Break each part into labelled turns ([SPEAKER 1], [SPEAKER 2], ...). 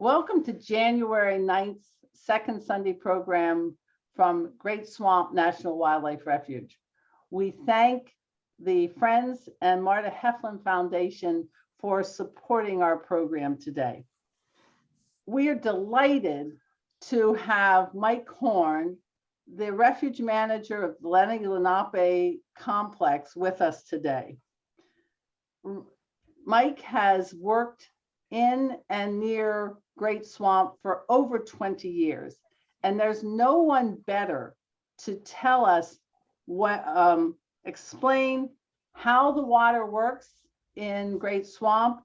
[SPEAKER 1] Welcome to January 9th, second Sunday program from Great Swamp National Wildlife Refuge. We thank the Friends and Marta Heflin Foundation for supporting our program today. We are delighted to have Mike Horne, the Refuge Manager of the Lenape Complex, with us today. Mike has worked in and near Great Swamp for over 20 years, and there's no one better to tell us what, explain how the water works in Great Swamp,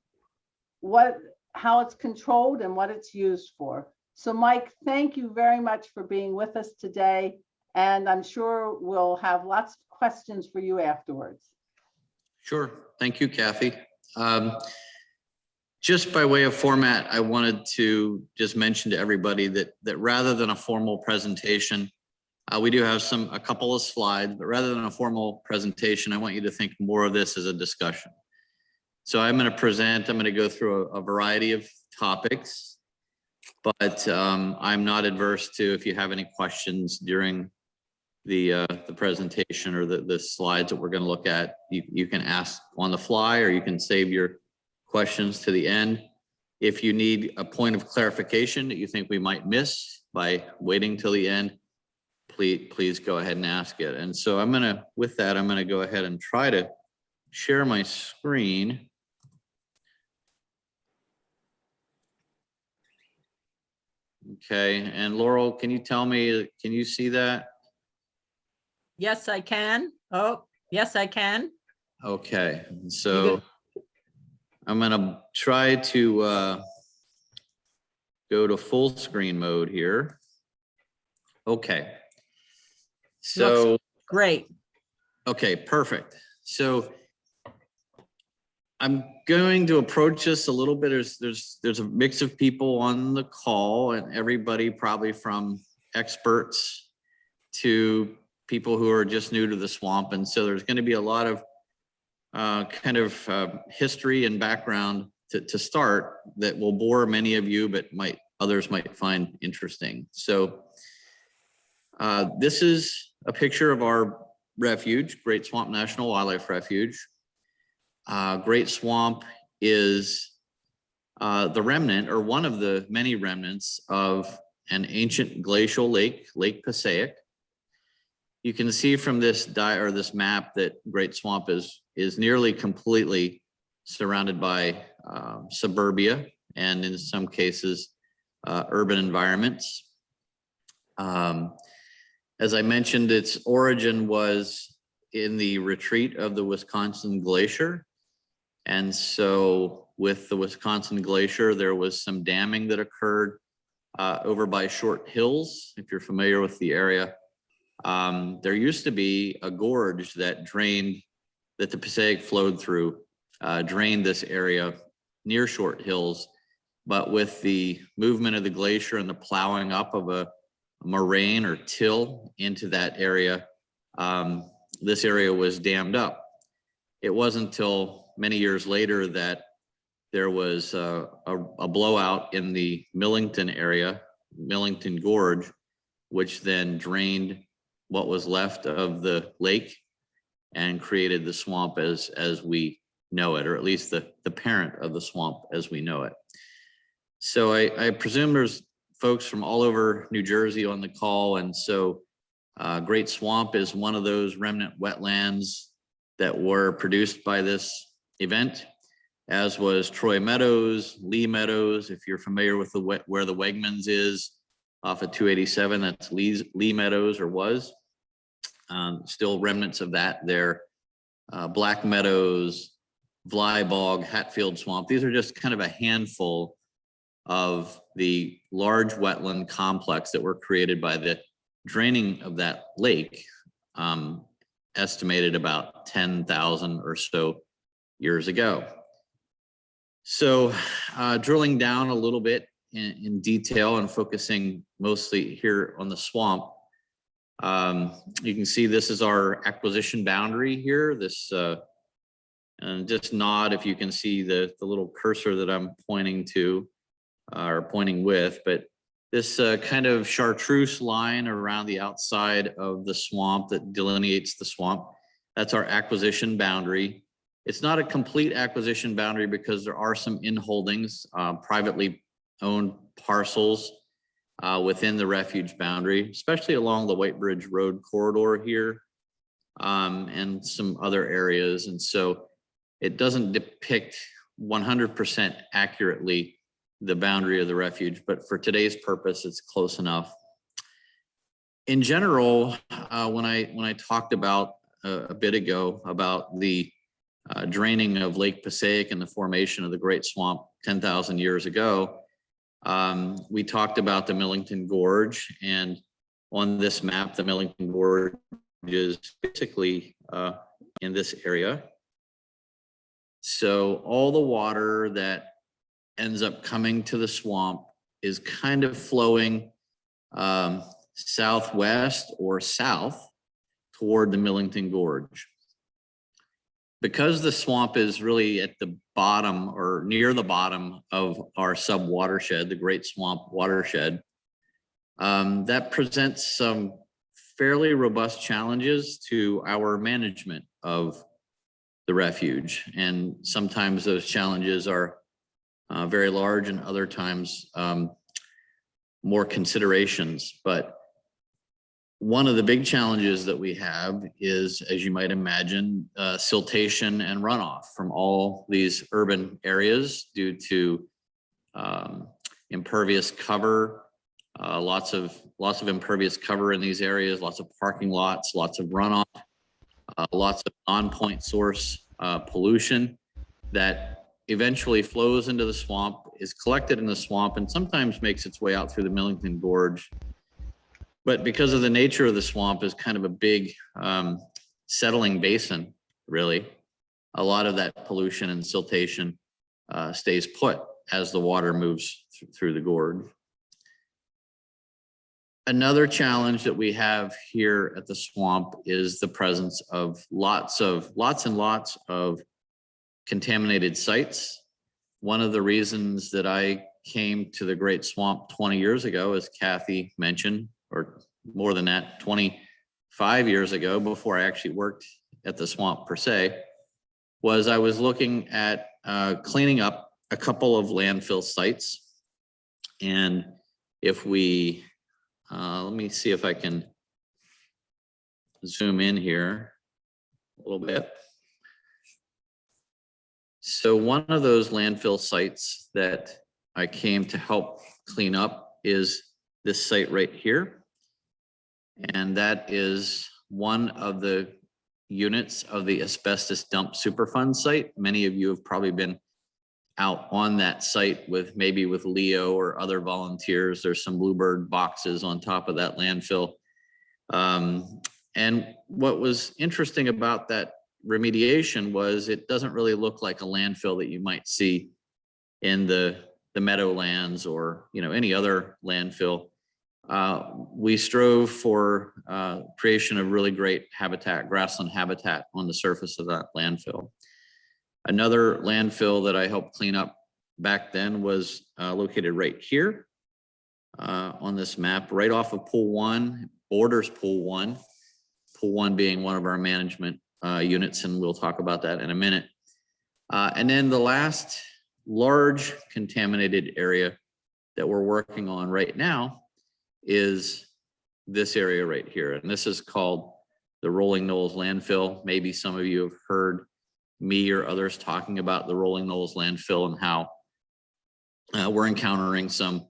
[SPEAKER 1] how it's controlled and what it's used for. So Mike, thank you very much for being with us today, and I'm sure we'll have lots of questions for you afterwards.
[SPEAKER 2] Sure, thank you, Kathy. Just by way of format, I wanted to just mention to everybody that rather than a formal presentation, we do have a couple of slides, but rather than a formal presentation, I want you to think more of this as a discussion. So I'm going to go through a variety of topics, but I'm not adverse to, if you have any questions during the presentation or the slides that we're going to look at, you can ask on the fly, or you can save your questions to the end. If you need a point of clarification that you think we might miss by waiting till the end, please go ahead and ask it. And so with that, I'm going to go ahead and try to share my screen. Okay, and Laurel, can you tell me, can you see that?
[SPEAKER 3] Yes, I can. Oh, yes, I can.
[SPEAKER 2] Okay, so I'm going to try to go to full screen mode here. Okay. So
[SPEAKER 3] looks great.
[SPEAKER 2] Okay, perfect. So I'm going to approach this a little bit. There's a mix of people on the call, and everybody probably from experts to people who are just new to the swamp. And so there's going to be a lot of history and background to start that will bore many of you, but others might find interesting. So this is a picture of our refuge, Great Swamp National Wildlife Refuge. Great Swamp is the remnant, or one of the many remnants, of an ancient glacial lake, Lake Passaic. You can see from this map that Great Swamp is nearly completely surrounded by suburbia, and in some cases urban environments. As I mentioned, its origin was in the retreat of the Wisconsin Glacier. And so with the Wisconsin Glacier, there was some damming that occurred over by Short Hills, if you're familiar with the area. There used to be a gorge that the Passaic flowed through, drained this area near Short Hills. But with the movement of the glacier and the plowing up of a moraine or till into that area, this area was dammed up. It wasn't until many years later that there was a blowout in the Millington area, Millington Gorge, which then drained what was left of the lake and created the swamp as we know it, or at least the parent of the swamp as we know it. So I presume there's folks from all over New Jersey on the call, and so Great Swamp is one of those remnant wetlands that were produced by this event, as was Troy Meadows, Lee Meadows. If you're familiar with where the Wegmans is off of 287, that's Lee Meadows, or was. Still remnants of that there. Black Meadows, Βλybog, Hatfield Swamp. These are just kind of a handful of the large wetland complex that were created by the draining of that lake, estimated about 10,000 or so years ago. So drilling down a little bit in detail and focusing mostly here on the swamp, you can see this is our acquisition boundary here. This and just nod if you can see the little cursor that I'm pointing to. or pointing with, but this kind of chartreuse line around the outside of the swamp that delineates the swamp, that's our acquisition boundary. It's not a complete acquisition boundary because there are some inholdings, privately owned parcels within the refuge boundary, especially along the White Bridge Road corridor here, and some other areas. And so it doesn't depict 100% accurately the boundary of the refuge, but for today's purpose, it's close enough. In general, when I talked about a bit ago about the draining of Lake Passaic and the formation of the Great Swamp 10,000 years ago, we talked about the Millington Gorge, and on this map, the Millington Gorge is basically in this area. So all the water that ends up coming to the swamp is kind of flowing southwest or south toward the Millington Gorge. Because the swamp is really at the bottom or near the bottom of our sub watershed, the Great Swamp watershed, that presents some fairly robust challenges to our management of the refuge. And sometimes those challenges are very large, and other times more considerations. But one of the big challenges that we have is, as you might imagine, siltation and runoff from all these urban areas due to impervious cover, lots of impervious cover in these areas, lots of parking lots, lots of runoff, lots of non-point source pollution that eventually flows into the swamp, is collected in the swamp, and sometimes makes its way out through the Millington Gorge. But because of the nature of the swamp is kind of a big settling basin, really, a lot of that pollution and siltation stays put as the water moves through the gorge. Another challenge that we have here at the swamp is the presence of lots and lots of contaminated sites. One of the reasons that I came to the Great Swamp 20 years ago, as Kathy mentioned, or more than that, 25 years ago, before I actually worked at the swamp per se, was I was looking at cleaning up a couple of landfill sites. And if we, let me see if I can zoom in here a little bit. So one of those landfill sites that I came to help clean up is this site right here. And that is one of the units of the asbestos dump Superfund site. Many of you have probably been out on that site with Leo or other volunteers. There's some bluebird boxes on top of that landfill. And what was interesting about that remediation was it doesn't really look like a landfill that you might see in the Meadowlands or any other landfill. We strove for creation of really great habitat, grassland habitat on the surface of that landfill. Another landfill that I helped clean up back then was located right here on this map, right off of Pool 1, borders Pool 1, Pool 1 being one of our management units, and we'll talk about that in a minute. And then the last large contaminated area that we're working on right now is this area right here. And this is called the Rolling Knolls landfill. Maybe some of you have heard me or others talking about the Rolling Knolls landfill and how we're encountering some,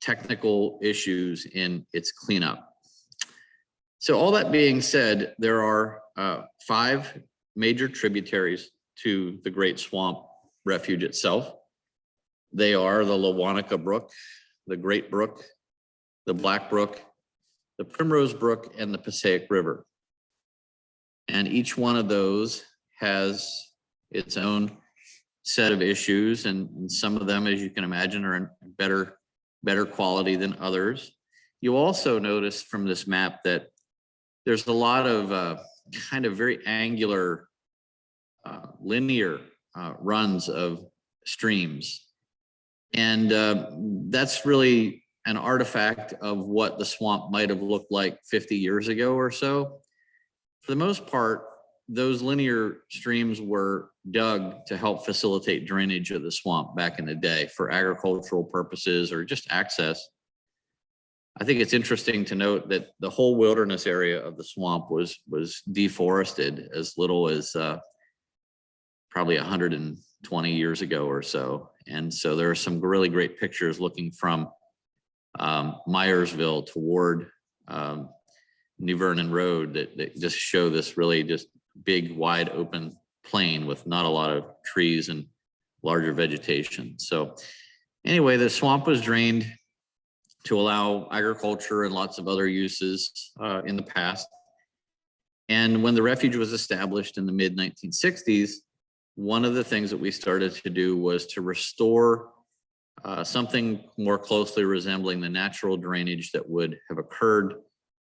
[SPEAKER 2] technical issues in its cleanup. So all that being said, there are 5 major tributaries to the Great Swamp Refuge itself. They are the Lewanika Brook, the Great Brook, the Black Brook, the Primrose Brook, and the Passaic River. And each one of those has its own set of issues, and some of them, as you can imagine, are in better quality than others. You also notice from this map that there's a lot of kind of very angular, linear runs of streams. And that's really an artifact of what the swamp might have looked like 50 years ago or so. For the most part, those linear streams were dug to help facilitate drainage of the swamp back in the day for agricultural purposes or just access. I think it's interesting to note that the whole wilderness area of the swamp was deforested as little as probably 120 years ago or so. And so there are some really great pictures looking from Myersville toward New Vernon Road that just show this really just big, wide open plain with not a lot of trees and larger vegetation. So anyway, the swamp was drained to allow agriculture and lots of other uses in the past. And when the refuge was established in the mid 1960s, one of the things that we started to do was to restore something more closely resembling the natural drainage that would have occurred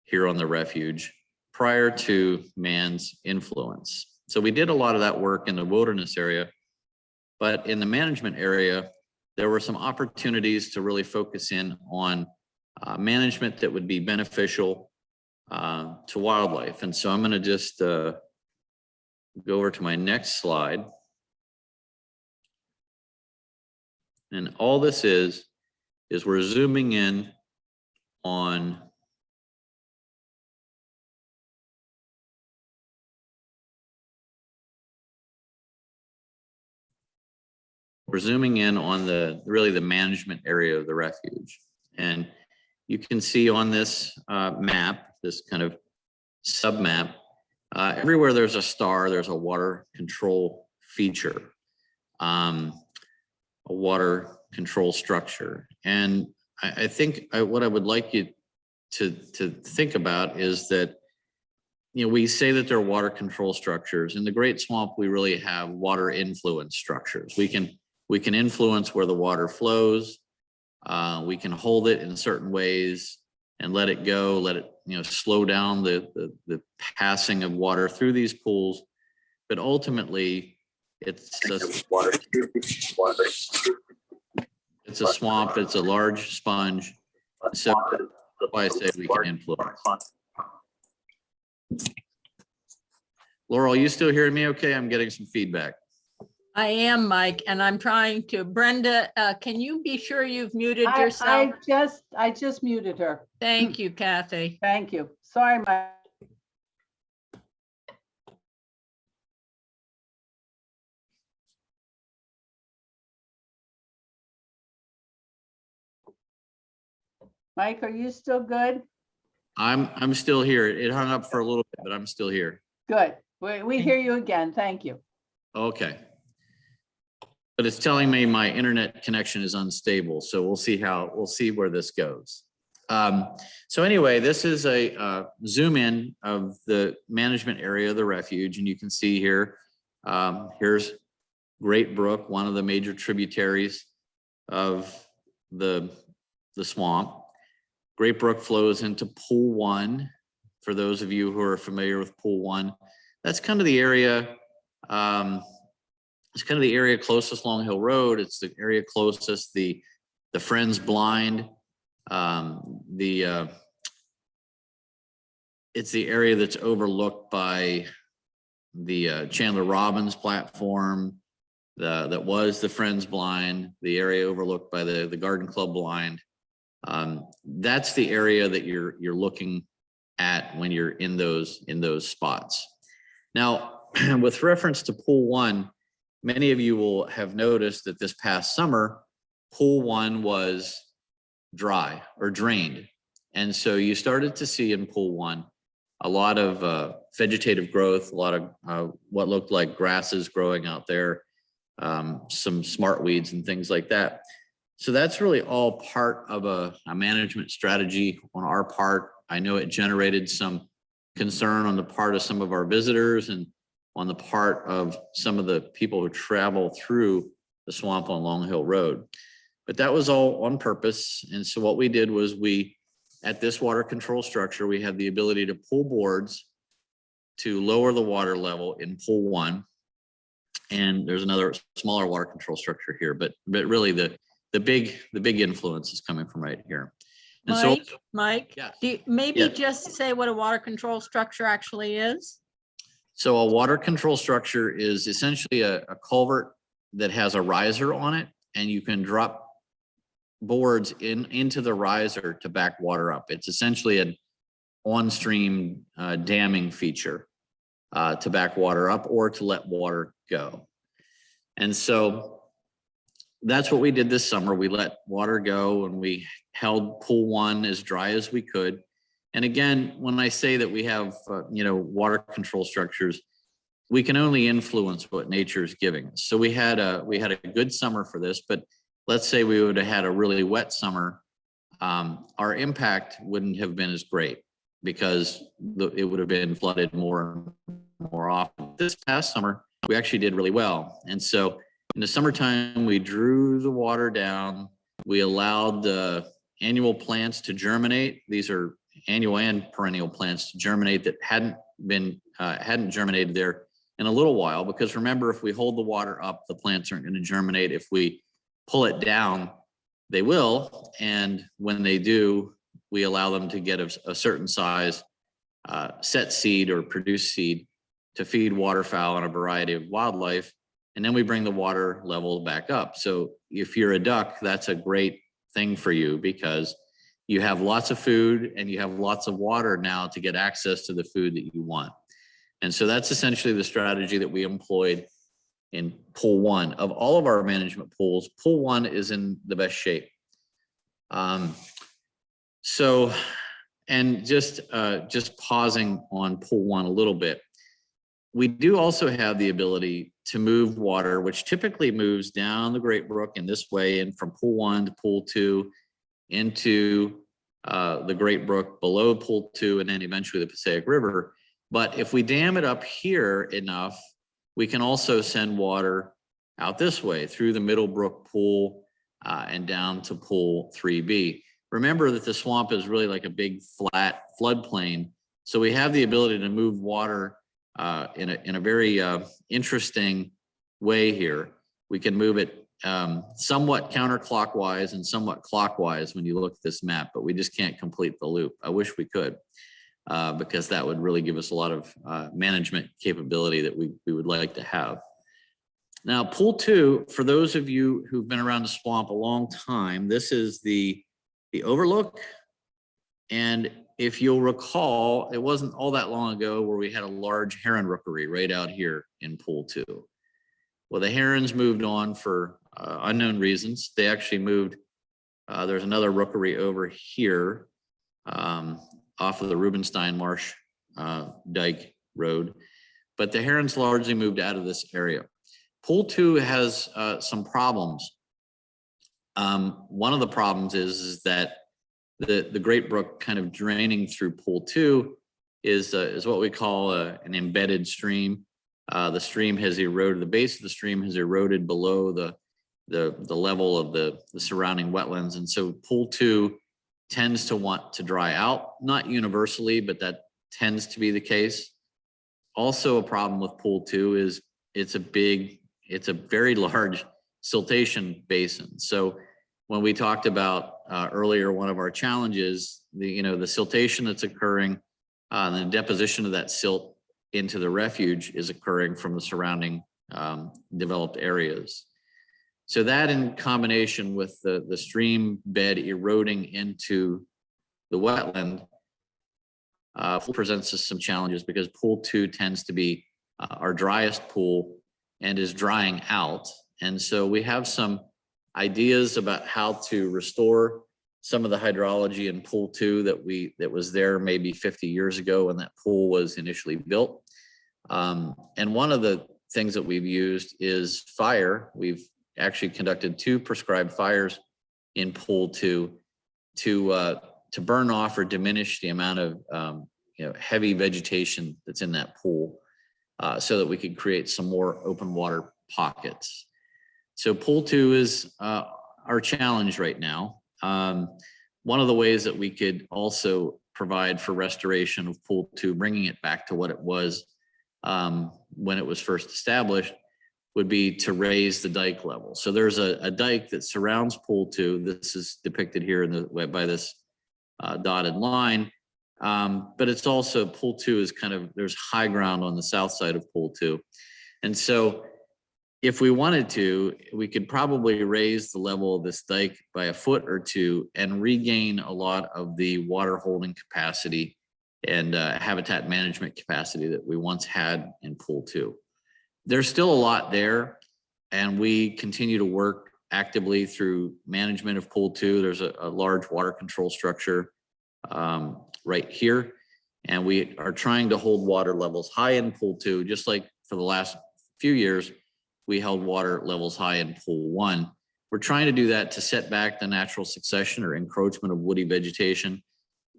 [SPEAKER 2] here on the refuge prior to man's influence. So we did a lot of that work in the wilderness area, but in the management area, there were some opportunities to really focus in on management that would be beneficial to wildlife. And so I'm going to just go over to my next slide. And all this is we're zooming in on really the management area of the refuge. And you can see on this map, this kind of sub map, everywhere there's a star, there's a water control feature, a water control structure. And I think what I would like you to think about is that, you know, we say that there are water control structures. In the Great Swamp, we really have water influence structures. We can influence where the water flows. We can hold it in certain ways and let it go, let it, you know, slow down the passing of water through these pools. But ultimately, it's a swamp, it's a large sponge. So that's why I say we can influence. Laurel, you still hearing me okay? I'm getting some feedback.
[SPEAKER 3] I am, Mike, and I'm trying to. Brenda, can you be sure you've muted yourself?
[SPEAKER 1] I just muted her.
[SPEAKER 3] Thank you, Kathy.
[SPEAKER 1] Thank you. Sorry, Mike. Mike, are you still good?
[SPEAKER 2] I'm still here. It hung up for a little bit, but I'm still here.
[SPEAKER 1] Good. We hear you again. Thank you.
[SPEAKER 2] Okay. But it's telling me my internet connection is unstable. So we'll see where this goes. So anyway, this is a zoom in of the management area of the refuge. And you can see here, here's Great Brook, one of the major tributaries of the swamp. Great Brook flows into Pool 1. For those of you who are familiar with Pool 1, that's kind of the area, it's kind of the area closest Long Hill Road. It's the area closest the Friends Blind. It's the area that's overlooked by the Chandler Robbins platform, that was the Friends Blind, the area overlooked by the Garden Club Blind. That's the area that you're looking at when you're in those spots. Now, with reference to Pool 1, many of you will have noticed that this past summer, Pool 1 was dry or drained. And so you started to see in Pool 1 a lot of vegetative growth, a lot of what looked like grasses growing out there, some smartweeds and things like that. So that's really all part of a management strategy on our part. I know it generated some concern on the part of some of our visitors and on the part of some of the people who travel through the swamp on Long Hill Road. But that was all on purpose. And so what we did was at this water control structure, we had the ability to pull boards to lower the water level in Pool 1. And there's another smaller water control structure here, but really the the big influence is coming from right here. And so,
[SPEAKER 3] Mike,
[SPEAKER 2] yeah,
[SPEAKER 3] do you maybe
[SPEAKER 2] yeah.
[SPEAKER 3] just say what a water control structure actually is?
[SPEAKER 2] So a water control structure is essentially a culvert that has a riser on it, and you can drop boards into the riser to back water up. It's essentially an on-stream damming feature to back water up or to let water go. And so that's what we did this summer. We let water go and we held pool 1 as dry as we could. And again, when I say that we have, water control structures, we can only influence what nature is giving us. So we had a good summer for this, but let's say we would have had a really wet summer, our impact wouldn't have been as great because it would have been flooded more and more often. This past summer, we actually did really well. And so in the summertime, we drew the water down. We allowed the annual plants to germinate. These are annual and perennial plants to germinate that hadn't germinated there in a little while, because remember, if we hold the water up, the plants aren't going to germinate. If we pull it down, they will. And when they do, we allow them to get a certain size, set seed or produce seed to feed waterfowl and a variety of wildlife. And then we bring the water level back up. So if you're a duck, that's a great thing for you because you have lots of food and you have lots of water now to get access to the food that you want. And so that's essentially the strategy that we employed in pool 1. Of all of our management pools, pool 1 is in the best shape. So, and just pausing on pool 1 a little bit, we do also have the ability to move water, which typically moves down the Great Brook in this way, and from pool 1 to pool 2 into the Great Brook below pool 2, and then eventually the Passaic River. But if we dam it up here enough, we can also send water out this way through the Middle Brook pool and down to pool 3B. Remember that the swamp is really like a big flat floodplain. So we have the ability to move water in a very interesting way here. We can move it somewhat counterclockwise and somewhat clockwise when you look at this map, but we just can't complete the loop. I wish we could. Because that would really give us a lot of management capability that we would like to have. Now, pool 2, for those of you who've been around the swamp a long time, this is the Overlook. And if you'll recall, it wasn't all that long ago where we had a large heron rookery right out here in pool 2. Well, the herons moved on for unknown reasons. They actually moved, there's another rookery over here. Off of the Rubenstein Marsh Dike Road, but the herons largely moved out of this area. Pool 2 has some problems. One of the problems is that the Great Brook kind of draining through pool 2 is what we call an embedded stream. The stream has eroded, the base of the stream has eroded below the level of the surrounding wetlands, and so pool 2 tends to want to dry out, not universally, but that tends to be the case. Also, a problem with pool 2 is it's a very large siltation basin. So when we talked about earlier, one of our challenges, the siltation that's occurring, and the deposition of that silt into the refuge is occurring from the surrounding developed areas. So that, in combination with the stream bed eroding into the wetland, presents us some challenges because pool 2 tends to be our driest pool and is drying out. And so we have some ideas about how to restore some of the hydrology in pool 2 that was there maybe 50 years ago when that pool was initially built. And one of the things that we've used is fire. We've actually conducted 2 prescribed fires in pool 2 to burn off or diminish the amount of heavy vegetation that's in that pool, so that we could create some more open water pockets. So pool 2 is our challenge right now. One of the ways that we could also provide for restoration of pool 2, bringing it back to what it was when it was first established, would be to raise the dike level. So there's a dike that surrounds pool 2. This is depicted here in the by this dotted line. But it's also pool 2 is kind of, there's high ground on the south side of pool 2. And so if we wanted to, we could probably raise the level of this dike by a foot or two and regain a lot of the water holding capacity and habitat management capacity that we once had in pool 2. There's still a lot there, and we continue to work actively through management of pool 2. There's a large water control structure right here, and we are trying to hold water levels high in pool 2, just like for the last few years we held water levels high in pool 1. We're trying to do that to set back the natural succession or encroachment of woody vegetation.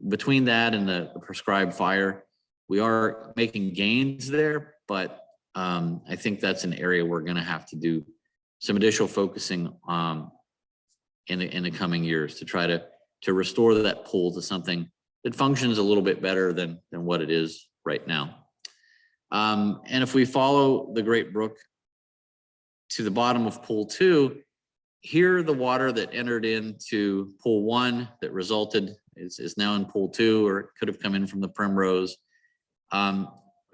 [SPEAKER 2] Between that and the prescribed fire, we are making gains there, but I think that's an area we're going to have to do some additional focusing in the coming years to try to restore that pool to something that functions a little bit better than what it is right now. And if we follow the Great Brook to the bottom of pool 2, here the water that entered into pool 1 that resulted is now in pool 2, or it could have come in from the Primrose.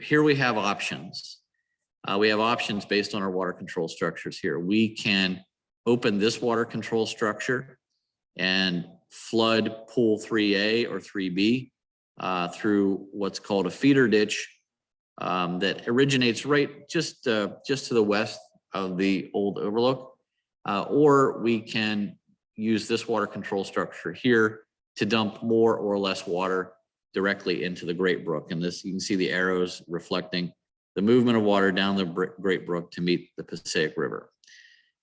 [SPEAKER 2] Here we have options. We have options based on our water control structures here. We can open this water control structure and flood pool 3A or 3B through what's called a feeder ditch that originates right just to the west of the old Overlook, or we can use this water control structure here to dump more or less water directly into the Great Brook. And this, you can see the arrows reflecting the movement of water down the Great Brook to meet the Passaic River.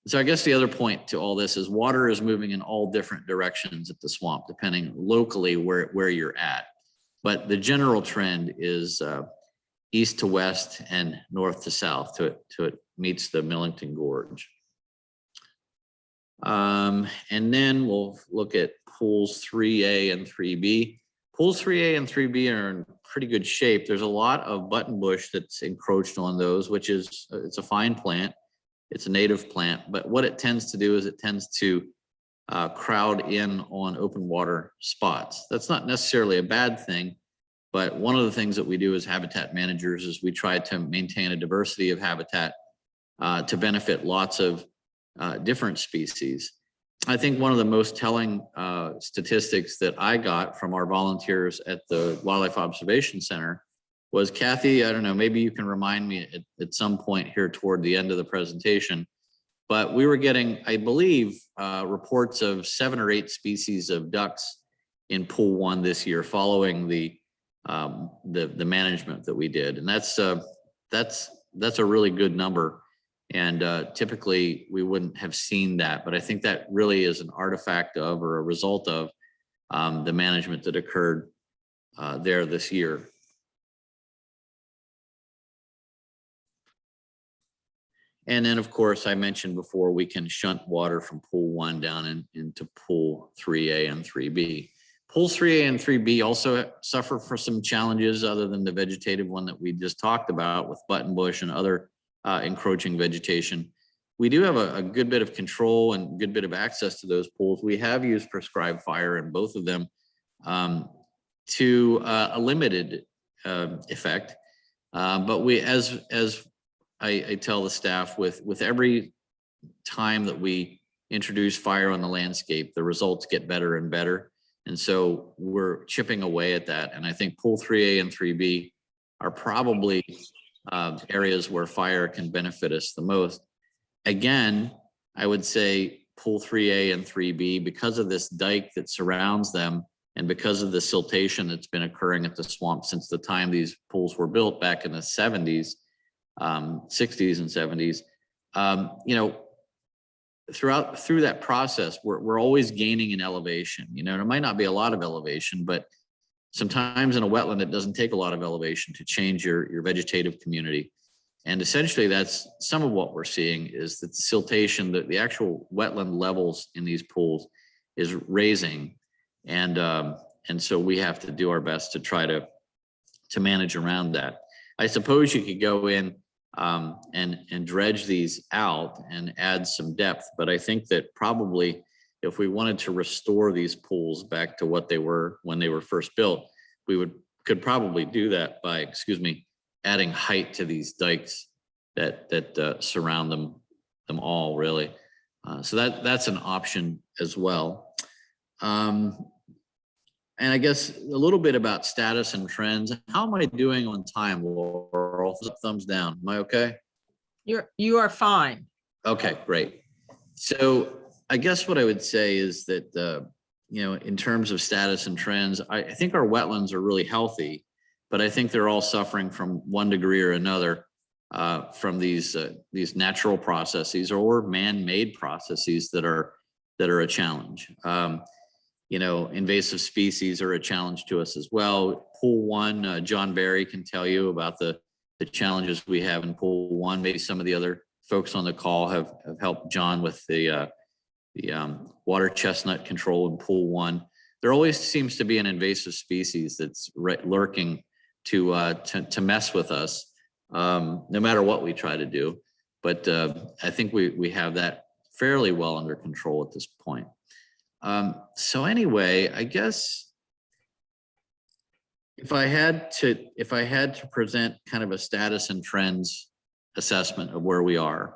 [SPEAKER 2] So I guess the other point to all this is water is moving in all different directions at the swamp, depending locally where you're at. But the general trend is east to west and north to south to it meets the Millington Gorge. And then we'll look at pools 3A and 3B. Pools 3A and 3B are in pretty good shape. There's a lot of buttonbush that's encroached on those, which is, it's a fine plant. It's a native plant, but what it tends to do is it tends to crowd in on open water spots. That's not necessarily a bad thing, but one of the things that we do as habitat managers is we try to maintain a diversity of habitat to benefit lots of different species. I think one of the most telling statistics that I got from our volunteers at the Wildlife Observation Center was, Kathy, I don't know, maybe you can remind me at some point here toward the end of the presentation, but we were getting, I believe, reports of 7 or 8 species of ducks in pool 1 this year following the management that we did. And that's a really good number. And typically we wouldn't have seen that, but I think that really is an artifact of, or a result of the management that occurred there this year. And then, of course, I mentioned before, we can shunt water from pool 1 down into pool 3A and 3B. Pools 3A and 3B also suffer for some challenges other than the vegetative one that we just talked about with buttonbush and other encroaching vegetation. We do have a good bit of control and good bit of access to those pools. We have used prescribed fire in both of them to a limited effect. But we, as I tell the staff, with every time that we introduce fire on the landscape, the results get better and better. And so we're chipping away at that. And I think pool 3A and 3B are probably areas where fire can benefit us the most. Again, I would say pool 3A and 3B, because of this dike that surrounds them and because of the siltation that's been occurring at the swamp since the time these pools were built back in the 70s, 60s and 70s, you know, through that process, we're always gaining in elevation. You know, there might not be a lot of elevation, but sometimes in a wetland, it doesn't take a lot of elevation to change your vegetative community. And essentially that's some of what we're seeing is that the siltation, the actual wetland levels in these pools is raising. And so we have to do our best to try to manage around that. I suppose you could go in and dredge these out and add some depth. But I think that probably if we wanted to restore these pools back to what they were when they were first built, we could probably do that by, adding height to these dikes that surround them all, really. So that's an option as well. And I guess a little bit about status and trends. How am I doing on time, Laurel? Thumbs down. Am I okay?
[SPEAKER 3] You are fine.
[SPEAKER 2] Okay, great. So I guess what I would say is that, in terms of status and trends, I think our wetlands are really healthy, but I think they're all suffering from one degree or another from these natural processes or man-made processes that are a challenge. Invasive species are a challenge to us as well. Pool 1, John Barry can tell you about the challenges we have in Pool 1. Maybe some of the other folks on the call have helped John with the water chestnut control in Pool 1. There always seems to be an invasive species that's lurking to mess with us, no matter what we try to do. But I think we have that fairly well under control at this point. So anyway, I guess if I had to present kind of a status and trends assessment of where we are,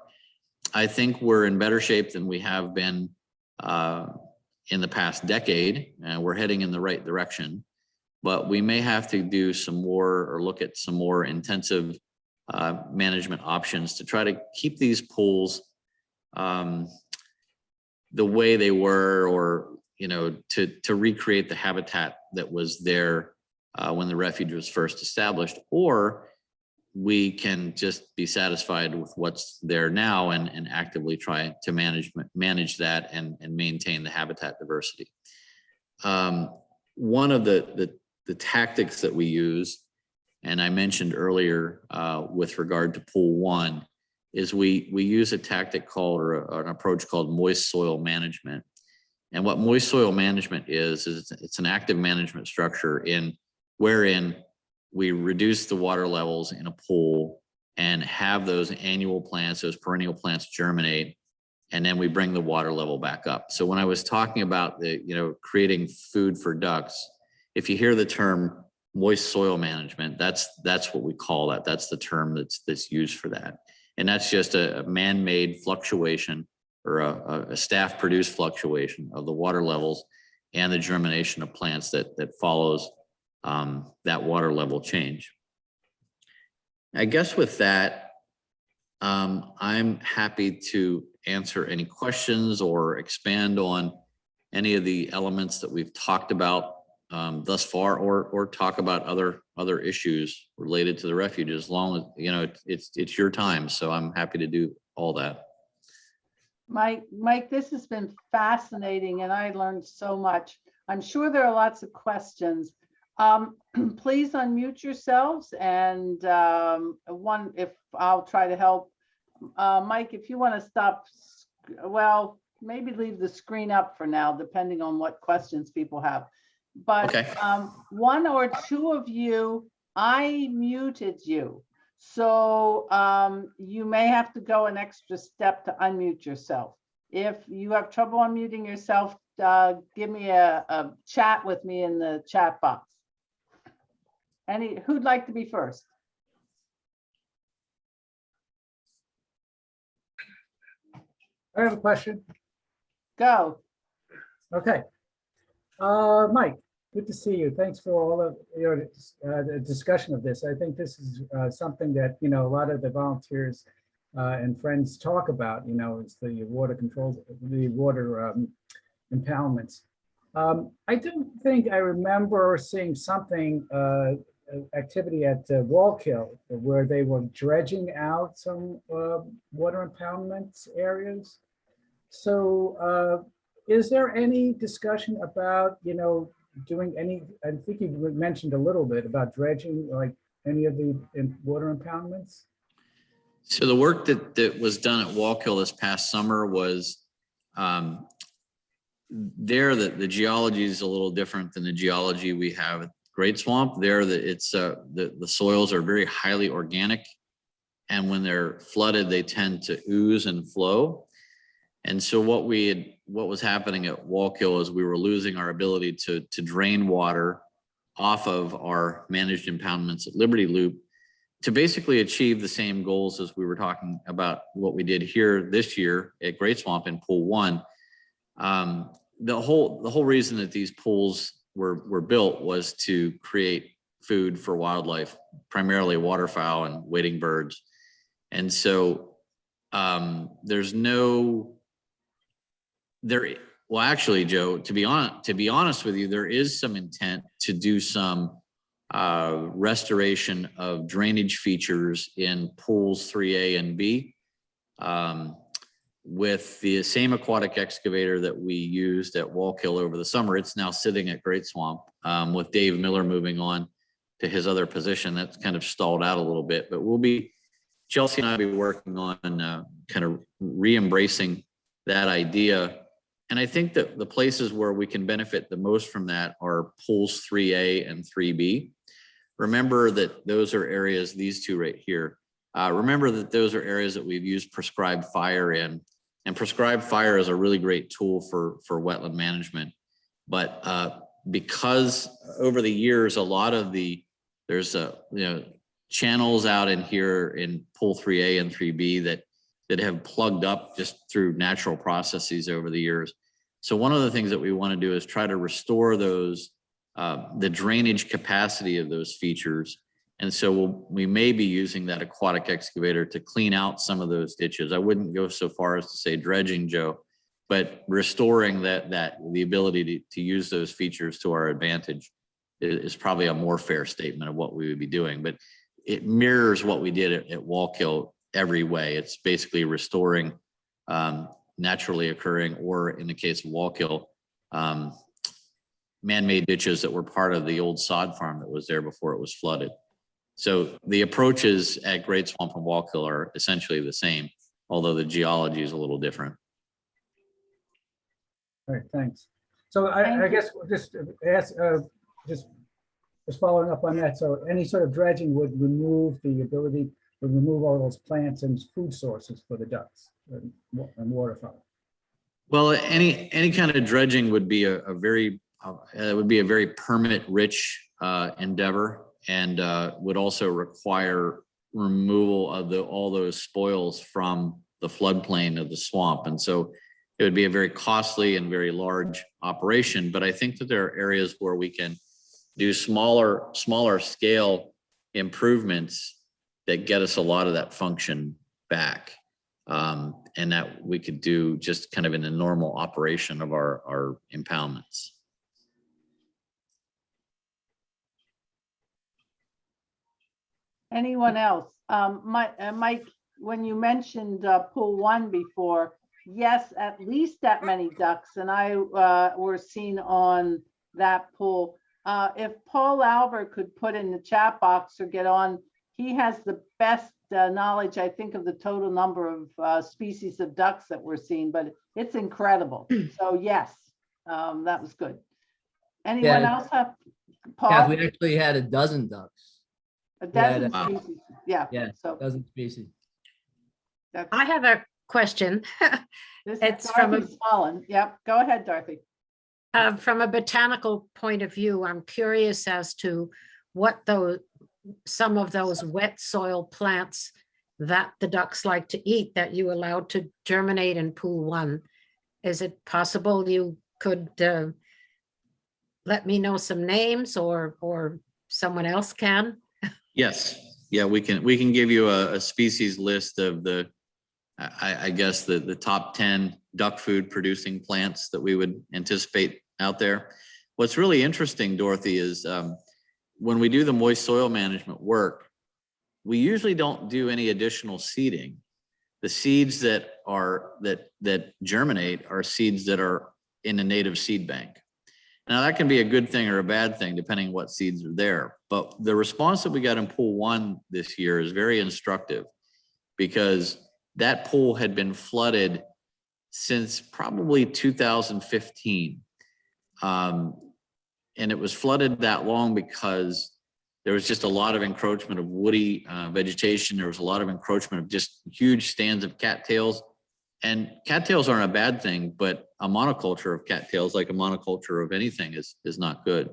[SPEAKER 2] I think we're in better shape than we have been in the past decade, and we're heading in the right direction. But we may have to do some more or look at some more intensive management options to try to keep these pools the way they were, or to recreate the habitat that was there when the refuge was first established, or we can just be satisfied with what's there now and actively try to manage that and maintain the habitat diversity. One of the tactics that we use, and I mentioned earlier with regard to Pool 1, is we use a tactic called, or an approach called, moist soil management. And what moist soil management is it's an active management structure wherein we reduce the water levels in a pool and have those annual plants, those perennial plants, germinate, and then we bring the water level back up. So when I was talking about creating food for ducks, if you hear the term moist soil management, that's what we call that. That's the term that's used for that. And that's just a man-made fluctuation, or a staff-produced fluctuation of the water levels and the germination of plants that follows that water level change. I guess with that, I'm happy to answer any questions or expand on any of the elements that we've talked about thus far, or talk about other issues related to the refuge, as long as it's your time. So I'm happy to do all that.
[SPEAKER 1] Mike, this has been fascinating, and I learned so much. I'm sure there are lots of questions. Please unmute yourselves, and if I'll try to help. Mike, if you want to stop, well, maybe leave the screen up for now, depending on what questions people have. But okay. One or two of you, I muted you. So you may have to go an extra step to unmute yourself. If you have trouble unmuting yourself, give me a chat with me in the chat box. Who'd like to be first?
[SPEAKER 4] I have a question.
[SPEAKER 1] Go.
[SPEAKER 4] Okay. Mike, good to see you. Thanks for all of your discussion of this. I think this is something that, a lot of the volunteers and friends talk about, is the water controls, the water impoundments. I do think I remember seeing something, activity at Wallkill, where they were dredging out some water impoundment areas. So is there any discussion about, doing any, I think you mentioned a little bit about dredging, like any of the water impoundments?
[SPEAKER 2] So the work that was done at Wallkill this past summer was, the geology is a little different than the geology we have at Great Swamp. The soils are very highly organic. and when they're flooded, they tend to ooze and flow. And so what was happening at Wallkill is we were losing our ability to drain water off of our managed impoundments at Liberty Loop to basically achieve the same goals as we were talking about what we did here this year at Great Swamp in Pool 1. The whole reason that these pools were built was to create food for wildlife, primarily waterfowl and wading birds. And so well, actually, Joe, to be honest with you, there is some intent to do some restoration of drainage features in pools 3A and B with the same aquatic excavator that we used at Wallkill over the summer. It's now sitting at Great Swamp with Dave Miller moving on to his other position. That's kind of stalled out a little bit, but Chelsea and I will be working on kind of re-embracing that idea. And I think that the places where we can benefit the most from that are pools 3A and 3B. Remember that those are areas, these two right here, remember that those are areas that we've used prescribed fire in. And prescribed fire is a really great tool for wetland management. But because over the years, a lot of there's channels out in here in pool 3A and 3B that have plugged up just through natural processes over the years. So one of the things that we want to do is try to restore those, the drainage capacity of those features. And so we may be using that aquatic excavator to clean out some of those ditches. I wouldn't go so far as to say dredging, Joe, but restoring the ability to use those features to our advantage is probably a more fair statement of what we would be doing. But it mirrors what we did at Wallkill every way. It's basically restoring naturally occurring, or in the case of Wallkill, man-made ditches that were part of the old sod farm that was there before it was flooded. So the approaches at Great Swamp and Wallkill are essentially the same, although the geology is a little different.
[SPEAKER 4] All right, thanks. So I guess we'll just ask, just following up on that. So any sort of dredging would remove all those plants and food sources for the ducks and waterfowl.
[SPEAKER 2] Well, any kind of dredging would be a very permit-rich endeavor, and would also require removal of all those spoils from the floodplain of the swamp. And so it would be a very costly and very large operation. But I think that there are areas where we can do smaller scale improvements that get us a lot of that function back. And that we could do just kind of in the normal operation of our impoundments.
[SPEAKER 1] Anyone else? Mike, when you mentioned pool 1 before, yes, at least that many ducks, and I were seen on that pool. If Paul Albert could put in the chat box or get on, he has the best knowledge, I think, of the total number of species of ducks that we're seeing, but it's incredible. So yes, that was good. Anyone else have? Paul?
[SPEAKER 5] Yeah, we actually had a dozen ducks.
[SPEAKER 1] A dozen
[SPEAKER 5] Wow.
[SPEAKER 1] species. Yeah.
[SPEAKER 5] Yeah,
[SPEAKER 1] So
[SPEAKER 5] dozen species.
[SPEAKER 1] that's,
[SPEAKER 6] I have a question.
[SPEAKER 1] this
[SPEAKER 6] it's
[SPEAKER 1] is
[SPEAKER 6] from a-
[SPEAKER 1] Dorothy Smolin. Yep. Go ahead, Dorothy.
[SPEAKER 6] From a botanical point of view, I'm curious as to what some of those wet soil plants that the ducks like to eat that you allowed to germinate in pool 1. Is it possible you could let me know some names, or someone else can?
[SPEAKER 2] Yes, yeah, we can give you a species list of I guess the top 10 duck food producing plants that we would anticipate out there. What's really interesting, Dorothy, is when we do the moist soil management work, we usually don't do any additional seeding. The seeds that germinate are seeds that are in a native seed bank. Now that can be a good thing or a bad thing, depending on what seeds are there. But the response that we got in pool 1 this year is very instructive, because that pool had been flooded since probably 2015. And it was flooded that long because there was just a lot of encroachment of woody vegetation. There was a lot of encroachment of just huge stands of cattails. And cattails aren't a bad thing, but a monoculture of cattails, like a monoculture of anything, is not good.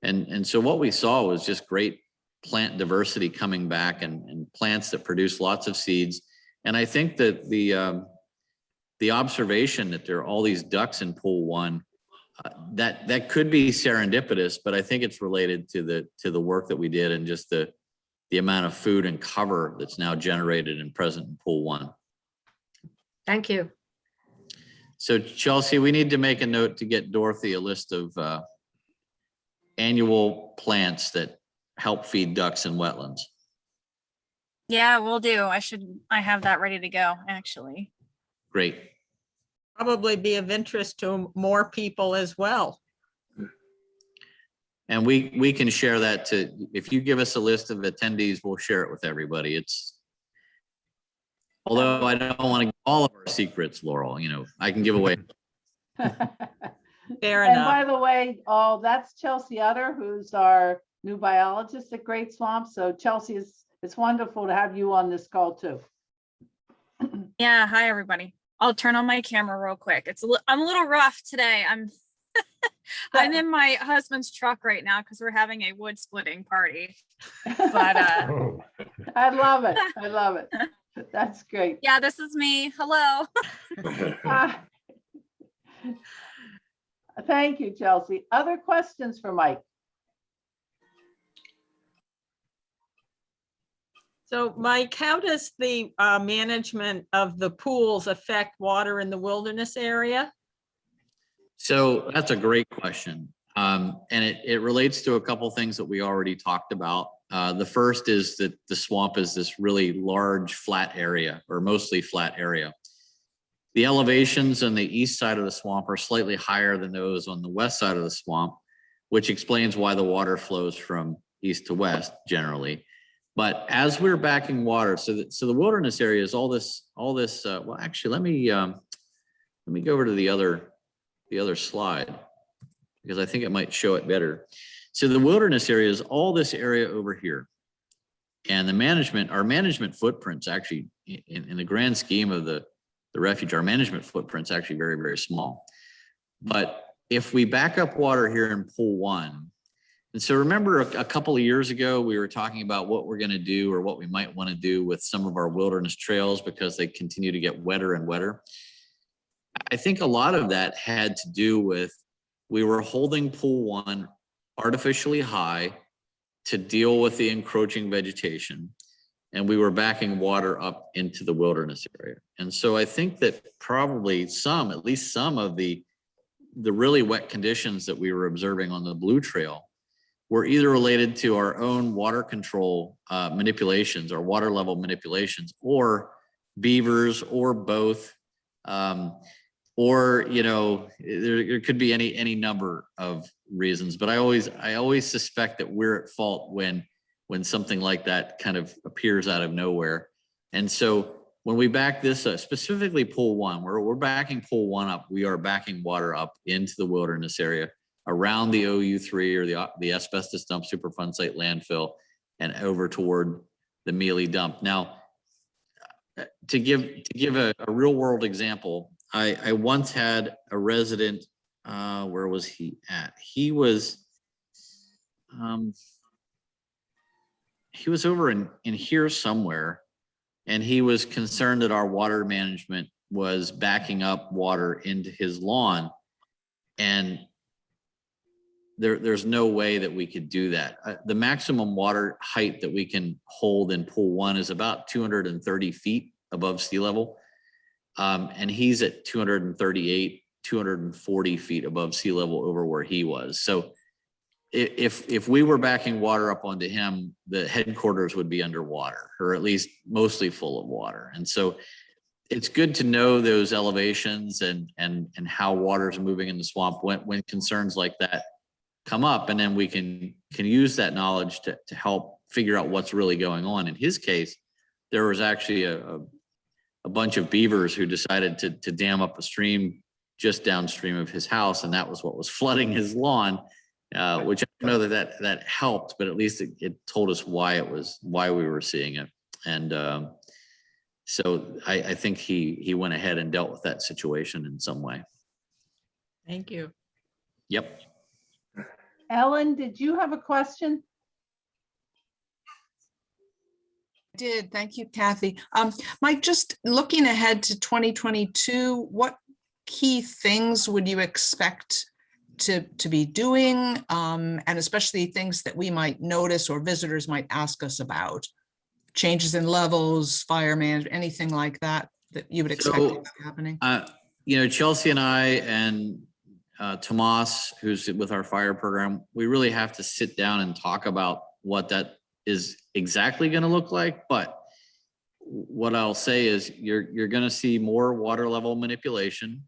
[SPEAKER 2] And so what we saw was just great plant diversity coming back, and plants that produce lots of seeds. And I think that the observation that there are all these ducks in pool 1, that could be serendipitous, but I think it's related to the work that we did and just the amount of food and cover that's now generated and present in pool 1.
[SPEAKER 6] Thank you.
[SPEAKER 2] So Chelsea, we need to make a note to get Dorothy a list of annual plants that help feed ducks in wetlands.
[SPEAKER 7] Yeah, will do. I have that ready to go, actually.
[SPEAKER 2] Great.
[SPEAKER 3] Probably be of interest to more people as well.
[SPEAKER 2] And we can share that if you give us a list of attendees, we'll share it with everybody. Although I don't want to give all of our secrets, Laurel, I can give away.
[SPEAKER 3] Fair
[SPEAKER 1] And
[SPEAKER 3] enough.
[SPEAKER 1] by the way, that's Chelsea Utter, who's our new biologist at Great Swamp. So Chelsea, it's wonderful to have you on this call too.
[SPEAKER 7] Yeah, hi everybody. I'll turn on my camera real quick. I'm a little rough today. I'm in my husband's truck right now because we're having a wood splitting party. But
[SPEAKER 1] I love it. I love it. That's great.
[SPEAKER 7] yeah, this is me. Hello.
[SPEAKER 1] Thank you, Chelsea. Other questions for Mike?
[SPEAKER 3] So Mike, how does the management of the pools affect water in the wilderness area?
[SPEAKER 2] So that's a great question. And it relates to a couple things that we already talked about. The first is that the swamp is this really large flat area, or mostly flat area. The elevations on the east side of the swamp are slightly higher than those on the west side of the swamp, which explains why the water flows from east to west generally. But as we're backing water, so the wilderness area is all this. Well, actually, let me go over to the other slide, because I think it might show it better. So the wilderness area is all this area over here. And our management footprint's actually, in the grand scheme of the refuge, our management footprint's actually very, very small. But if we back up water here in pool 1, and so remember a couple of years ago, we were talking about what we're gonna do, or what we might wanna do with some of our wilderness trails because they continue to get wetter and wetter. I think a lot of that had to do with, we were holding pool 1 artificially high to deal with the encroaching vegetation, and we were backing water up into the wilderness area. And so I think that probably at least some of the really wet conditions that we were observing on the Blue Trail were either related to our own water control manipulations, or water level manipulations, or beavers, or both. Or there could be any number of reasons, but I always suspect that we're at fault when something like that kind of appears out of nowhere. And so when we back this up, specifically pool 1, we're backing pool 1 up, we are backing water up into the wilderness area around the OU3, or the asbestos dump Superfund site landfill, and over toward the Mealy dump. Now, to give a real world example, I once had a resident, where was he at? He was over in here somewhere, and he was concerned that our water management was backing up water into his lawn. And there's no way that we could do that. The maximum water height that we can hold in pool 1 is about 230 feet above sea level. And he's at 238, 240 feet above sea level over where he was. So if we were backing water up onto him, the headquarters would be underwater, or at least mostly full of water. And so it's good to know those elevations and how water is moving in the swamp when concerns like that come up, and then we can use that knowledge to help figure out what's really going on. In his case, there was actually a bunch of beavers who decided to dam up a stream just downstream of his house, and that was what was flooding his lawn. which I don't know that helped, but at least it told us why we were seeing it. And so I think he went ahead and dealt with that situation in some way.
[SPEAKER 3] Thank you.
[SPEAKER 2] Yep.
[SPEAKER 1] Ellen, did you have a question?
[SPEAKER 8] Did. Thank you, Kathy. Mike, just looking ahead to 2022, what key things would you expect to be doing? And especially things that we might notice or visitors might ask us about? Changes in levels, fire management, anything like that you would expect to be happening?
[SPEAKER 2] Chelsea and I and Tomas, who's with our fire program, we really have to sit down and talk about what that is exactly going to look like. But what I'll say is you're going to see more water level manipulation.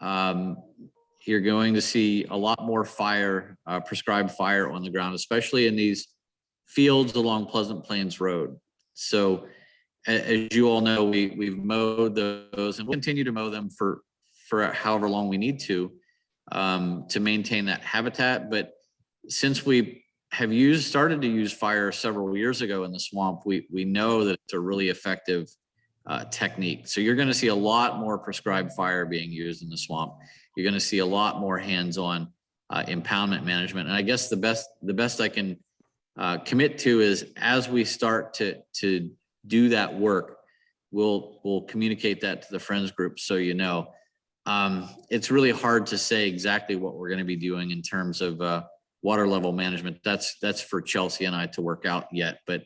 [SPEAKER 2] You're going to see a lot more fire, prescribed fire on the ground, especially in these fields along Pleasant Plains Road. So as you all know, we've mowed those and we'll continue to mow them for however long we need to maintain that habitat. But since we have started to use fire several years ago in the swamp, we know that it's a really effective technique. So you're going to see a lot more prescribed fire being used in the swamp. You're going to see a lot more hands-on impoundment management. And I guess the best I can commit to is as we start to do that work, we'll communicate that to the friends group. So, it's really hard to say exactly what we're going to be doing in terms of water level management. That's for Chelsea and I to work out yet, but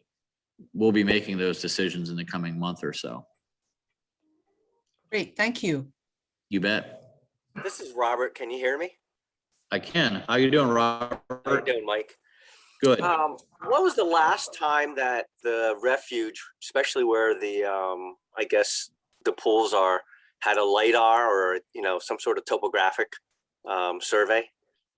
[SPEAKER 2] we'll be making those decisions in the coming month or so.
[SPEAKER 8] Great, thank you.
[SPEAKER 2] You bet.
[SPEAKER 9] This is Robert. Can you hear me?
[SPEAKER 2] I can. How you doing, Robert?
[SPEAKER 9] How you doing, Mike?
[SPEAKER 2] Good.
[SPEAKER 9] What was the last time that the refuge, especially where the I guess the pools are, had a LiDAR or some sort of topographic survey?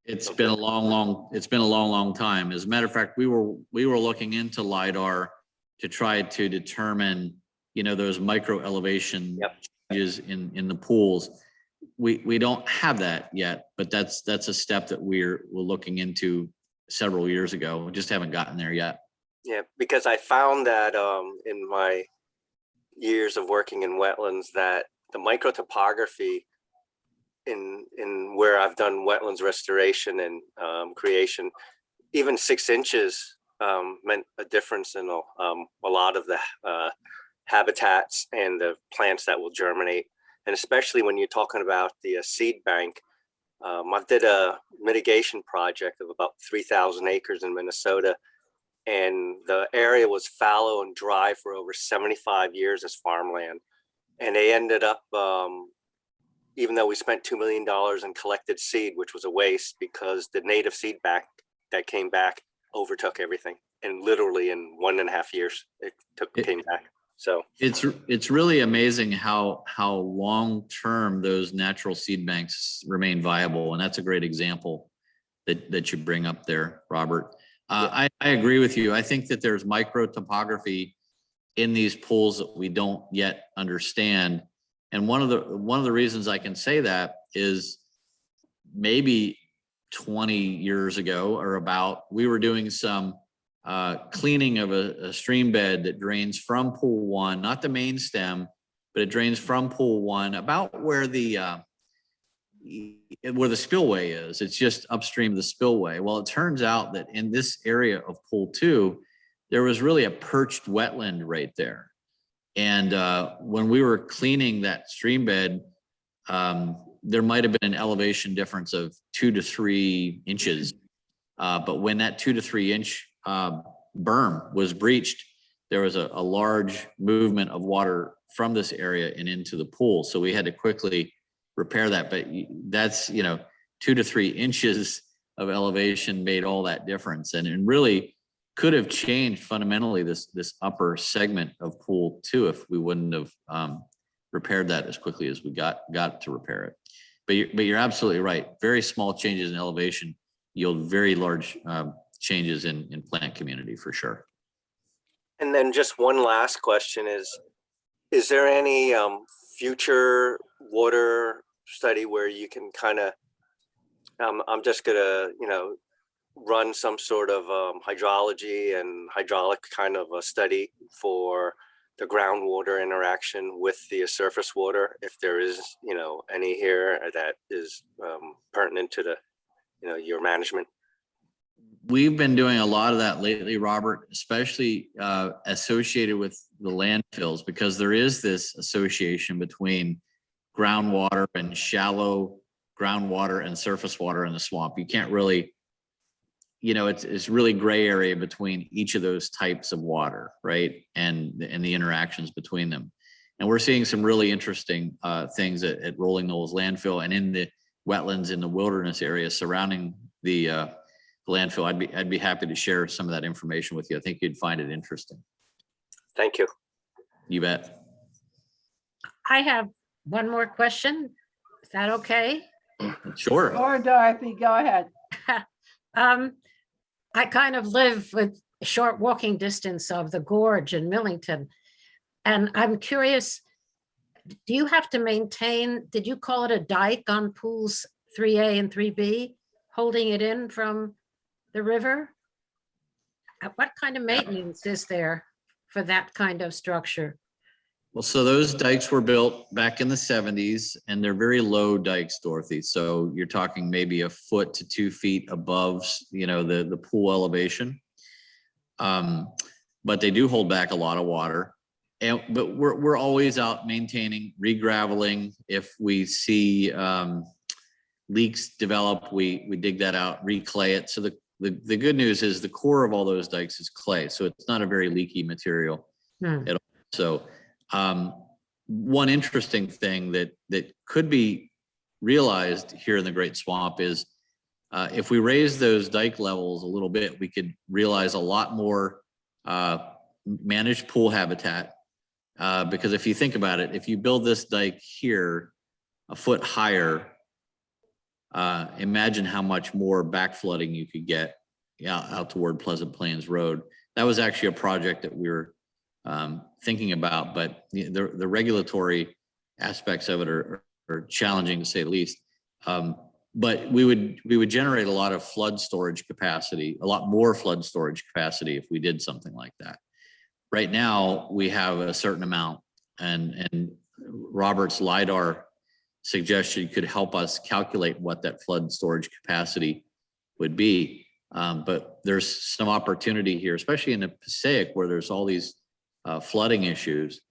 [SPEAKER 2] It's been a long time. As a matter of fact, we were looking into LiDAR to try to determine, those micro elevation changes in the pools. We don't have that yet, but that's a step that we're looking into several years ago. We just haven't gotten there yet.
[SPEAKER 9] Yeah, because I found that in my years of working in wetlands that the micro topography in where I've done wetlands restoration and creation, even 6 inches meant a difference in a lot of the habitats and the plants that will germinate. And especially when you're talking about the seed bank, I did a mitigation project of about 3,000 acres in Minnesota, and the area was fallow and dry for over 75 years as farmland. And they ended up, even though we spent $2 million and collected seed, which was a waste because the native seed bank that came back overtook everything. And literally in 1.5 years, it came back. So
[SPEAKER 2] it's really amazing how long-term those natural seed banks remain viable. And that's a great example that you bring up there, Robert. I agree with you. I think that there's micro topography in these pools that we don't yet understand. And one of the reasons I can say that is maybe 20 years ago or about, we were doing some cleaning of a stream bed that drains from pool 1, not the main stem, but it drains from pool 1 about where the spillway is. It's just upstream of the spillway. Well, it turns out that in this area of pool 2, there was really a perched wetland right there. And when we were cleaning that stream bed, there might have been an elevation difference of 2 to 3 inches. But when that 2 to 3 inch berm was breached, there was a large movement of water from this area and into the pool. So we had to quickly repair that. But that's, 2 to 3 inches of elevation made all that difference. And it really could have changed fundamentally this upper segment of pool 2 if we wouldn't have repaired that as quickly as we got to repair it. But you're absolutely right. Very small changes in elevation yield very large changes in plant community for sure.
[SPEAKER 9] And then just one last question is there any future water study where you can kind of, I'm just gonna, run some sort of hydrology and hydraulic kind of a study for the groundwater interaction with the surface water, if there is, you know, any here that is pertinent to the, you know, your management?
[SPEAKER 2] We've been doing a lot of that lately, Robert, especially associated with the landfills, because there is this association between groundwater and shallow groundwater and surface water in the swamp. You can't really, you know, it's really gray area between each of those types of water, right? And the interactions between them. And we're seeing some really interesting things at Rolling Knolls landfill and in the wetlands in the wilderness area surrounding the landfill. I'd be happy to share some of that information with you. I think you'd find it interesting.
[SPEAKER 9] Thank you.
[SPEAKER 2] You bet.
[SPEAKER 6] I have one more question. Is that okay?
[SPEAKER 2] Sure.
[SPEAKER 1] Or Dorothy, go ahead.
[SPEAKER 6] I kind of live with a short walking distance of the gorge in Millington. And I'm curious, do you have to maintain, did you call it a dike on pools 3A and 3B, holding it in from the river? What kind of maintenance is there for that kind of structure?
[SPEAKER 2] Well, so those dikes were built back in the 70s and they're very low dikes, Dorothy. So you're talking maybe 1 foot to 2 feet above, you know, the pool elevation. But they do hold back a lot of water. But we're always out maintaining, re-graveling. If we see leaks develop, we dig that out, re-clay it. So the good news is the core of all those dikes is clay. So it's not a very leaky material at all. So one interesting thing that could be realized here in the Great Swamp is if we raise those dike levels a little bit, we could realize a lot more managed pool habitat. Because if you think about it, if you build this dike here 1 foot higher, imagine how much more back flooding you could get out toward Pleasant Plains Road. That was actually a project that we were thinking about, but the regulatory aspects of it are challenging to say the least. But we would generate a lot of flood storage capacity, a lot more flood storage capacity if we did something like that. Right now, we have a certain amount, and Robert's LIDAR suggestion could help us calculate what that flood storage capacity would be. But there's some opportunity here, especially in the Passaic, where there's all these flooding issues,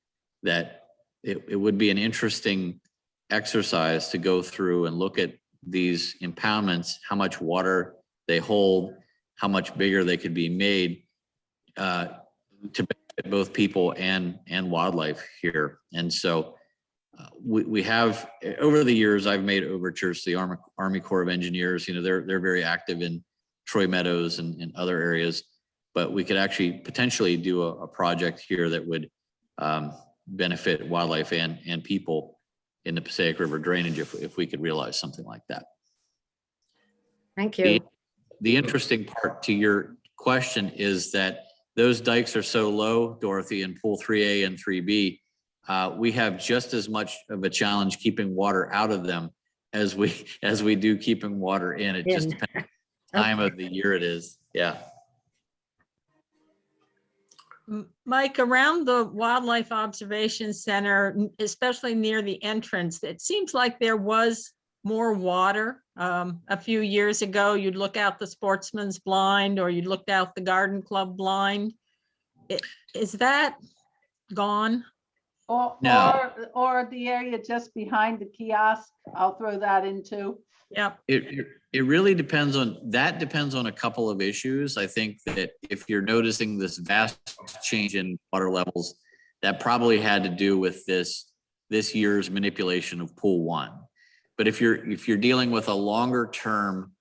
[SPEAKER 2] that it would be an interesting exercise to go through and look at these impoundments, how much water they hold, how much bigger they could be made to benefit both people and wildlife here. And so we have, over the years, I've made overtures to the Army Corps of Engineers. You know, they're very active in Troy Meadows and other areas, but we could actually potentially do a project here that would benefit wildlife and people in the Passaic River drainage if we could realize something like that.
[SPEAKER 6] Thank you.
[SPEAKER 2] The interesting part to your question is that those dikes are so low, Dorothy, in pool 3A and 3B, we have just as much of a challenge keeping water out of them as we do keeping water in. It just depends on the time of the year it is. Yeah.
[SPEAKER 3] Mike, around the Wildlife Observation Center, especially near the entrance, it seems like there was more water. A few years ago, you'd look out the sportsman's blind or you'd look out the garden club blind. Is that gone?
[SPEAKER 1] Or the area just behind the kiosk, I'll throw that in too.
[SPEAKER 3] Yep.
[SPEAKER 2] It really depends on a couple of issues. I think that if you're noticing this vast change in water levels, that probably had to do with this year's manipulation of pool 1. But if you're dealing with a longer term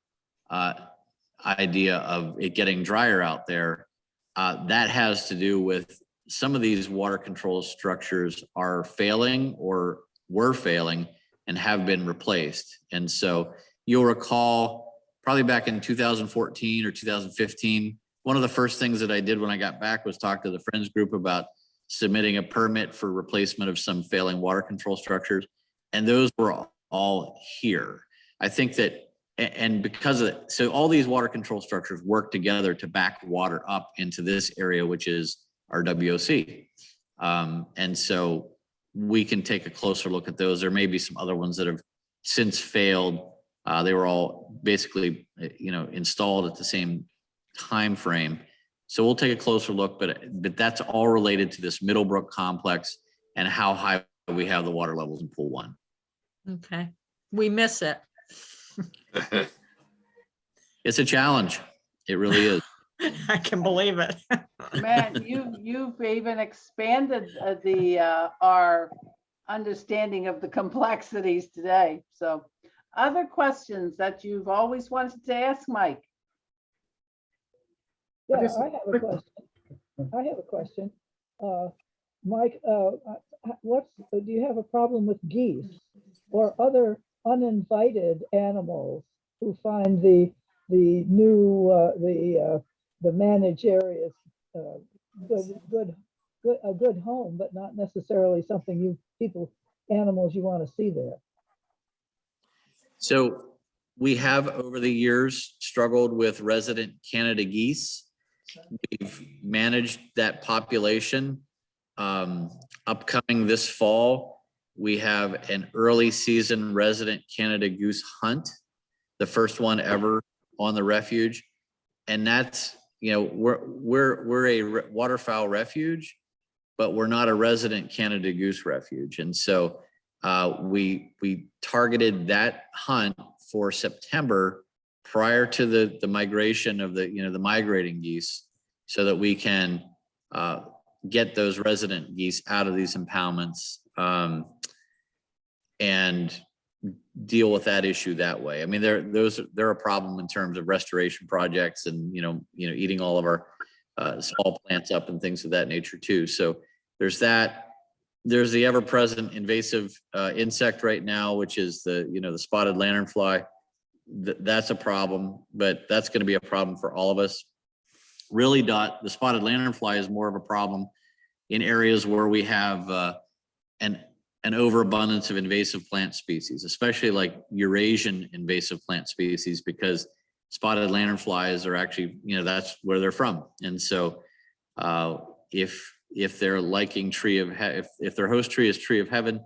[SPEAKER 2] idea of it getting drier out there, that has to do with some of these water control structures are failing or were failing and have been replaced. And so you'll recall probably back in 2014 or 2015, one of the first things that I did when I got back was talk to the Friends group about submitting a permit for replacement of some failing water control structures. And those were all here. I think that and because of it, so all these water control structures work together to back water up into this area, which is our WOC. And so we can take a closer look at those. There may be some other ones that have since failed. They were all basically, installed at the same time frame. So we'll take a closer look, but that's all related to this Middlebrook complex and how high we have the water levels in pool 1.
[SPEAKER 3] Okay, we miss it.
[SPEAKER 2] It's a challenge. It really is.
[SPEAKER 3] I can believe it.
[SPEAKER 1] Man, you've even expanded our understanding of the complexities today. So other questions that you've always wanted to ask Mike?
[SPEAKER 10] Yeah,
[SPEAKER 4] Just a
[SPEAKER 10] I have a
[SPEAKER 4] quick-
[SPEAKER 10] question. I have a question. Mike, do you have a problem with geese or other uninvited animals who find the new, the managed areas a good home, but not necessarily something animals you want to see there?
[SPEAKER 2] So we have over the years struggled with resident Canada geese. We've managed that population. Upcoming this fall, we have an early season resident Canada goose hunt, the first one ever on the refuge. And that's, we're a waterfowl refuge, but we're not a resident Canada goose refuge. And so we targeted that hunt for September prior to the migration of the migrating geese, so that we can get those resident geese out of these impoundments and deal with that issue that way. I mean, they're a problem in terms of restoration projects and eating all of our small plants up and things of that nature too. So there's that. There's the ever-present invasive insect right now, which is the spotted lanternfly. That's a problem, but that's going to be a problem for all of us. Really, the spotted lanternfly is more of a problem in areas where we have an overabundance of invasive plant species, especially like Eurasian invasive plant species, because spotted lanternflies are actually, that's where they're from. And so if they're liking if their host tree is tree of heaven,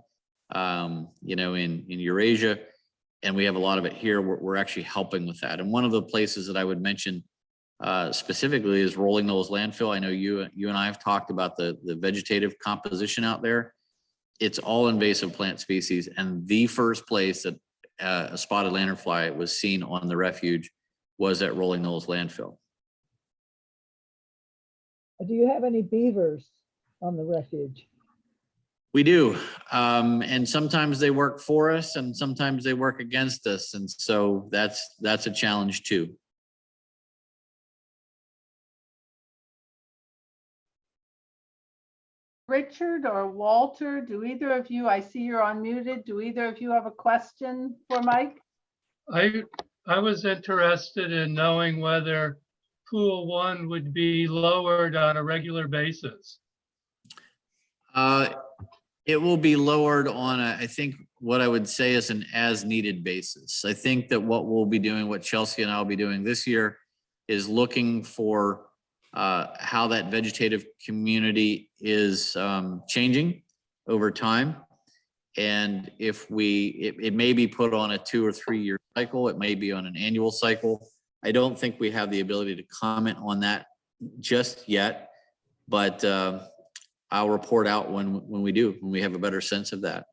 [SPEAKER 2] in Eurasia, and we have a lot of it here, we're actually helping with that. And one of the places that I would mention specifically is Rolling Knolls landfill. I know you and I have talked about the vegetative composition out there. It's all invasive plant species, and the first place that a spotted lanternfly was seen on the refuge was at Rolling Knolls landfill.
[SPEAKER 10] Do you have any beavers on the refuge?
[SPEAKER 2] We do, and sometimes they work for us, and sometimes they work against us, and so that's a challenge too.
[SPEAKER 1] Richard or Walter, do either of you, I see you're unmuted, do either of you have a question for Mike?
[SPEAKER 11] I was interested in knowing whether pool 1 would be lowered on a regular basis.
[SPEAKER 2] It will be lowered on I think what I would say is an as needed basis. I think that what we'll be doing, what Chelsea and I will be doing this year, is looking for how that vegetative community is changing over time. And if it may be put on a 2 or 3 year cycle, it may be on an annual cycle. I don't think we have the ability to comment on that just yet, but I'll report out when we have a better sense of that.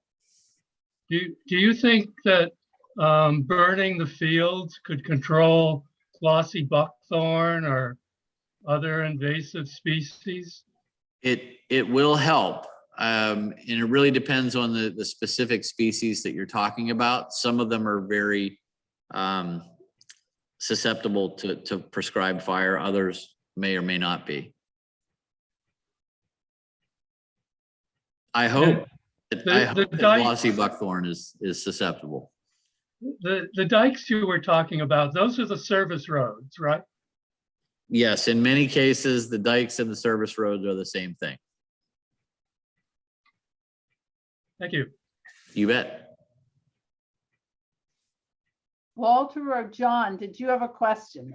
[SPEAKER 11] Do you think that burning the fields could control glossy buckthorn or other invasive species?
[SPEAKER 2] It will help. And it really depends on the specific species that you're talking about. Some of them are very susceptible to prescribed fire. Others may or may not be. I hope that glossy buckthorn is susceptible.
[SPEAKER 11] The dikes you were talking about, those are the service roads, right?
[SPEAKER 2] Yes, in many cases, the dikes and the service roads are the same thing.
[SPEAKER 11] Thank you.
[SPEAKER 2] You bet.
[SPEAKER 1] Walter or John, did you have a question?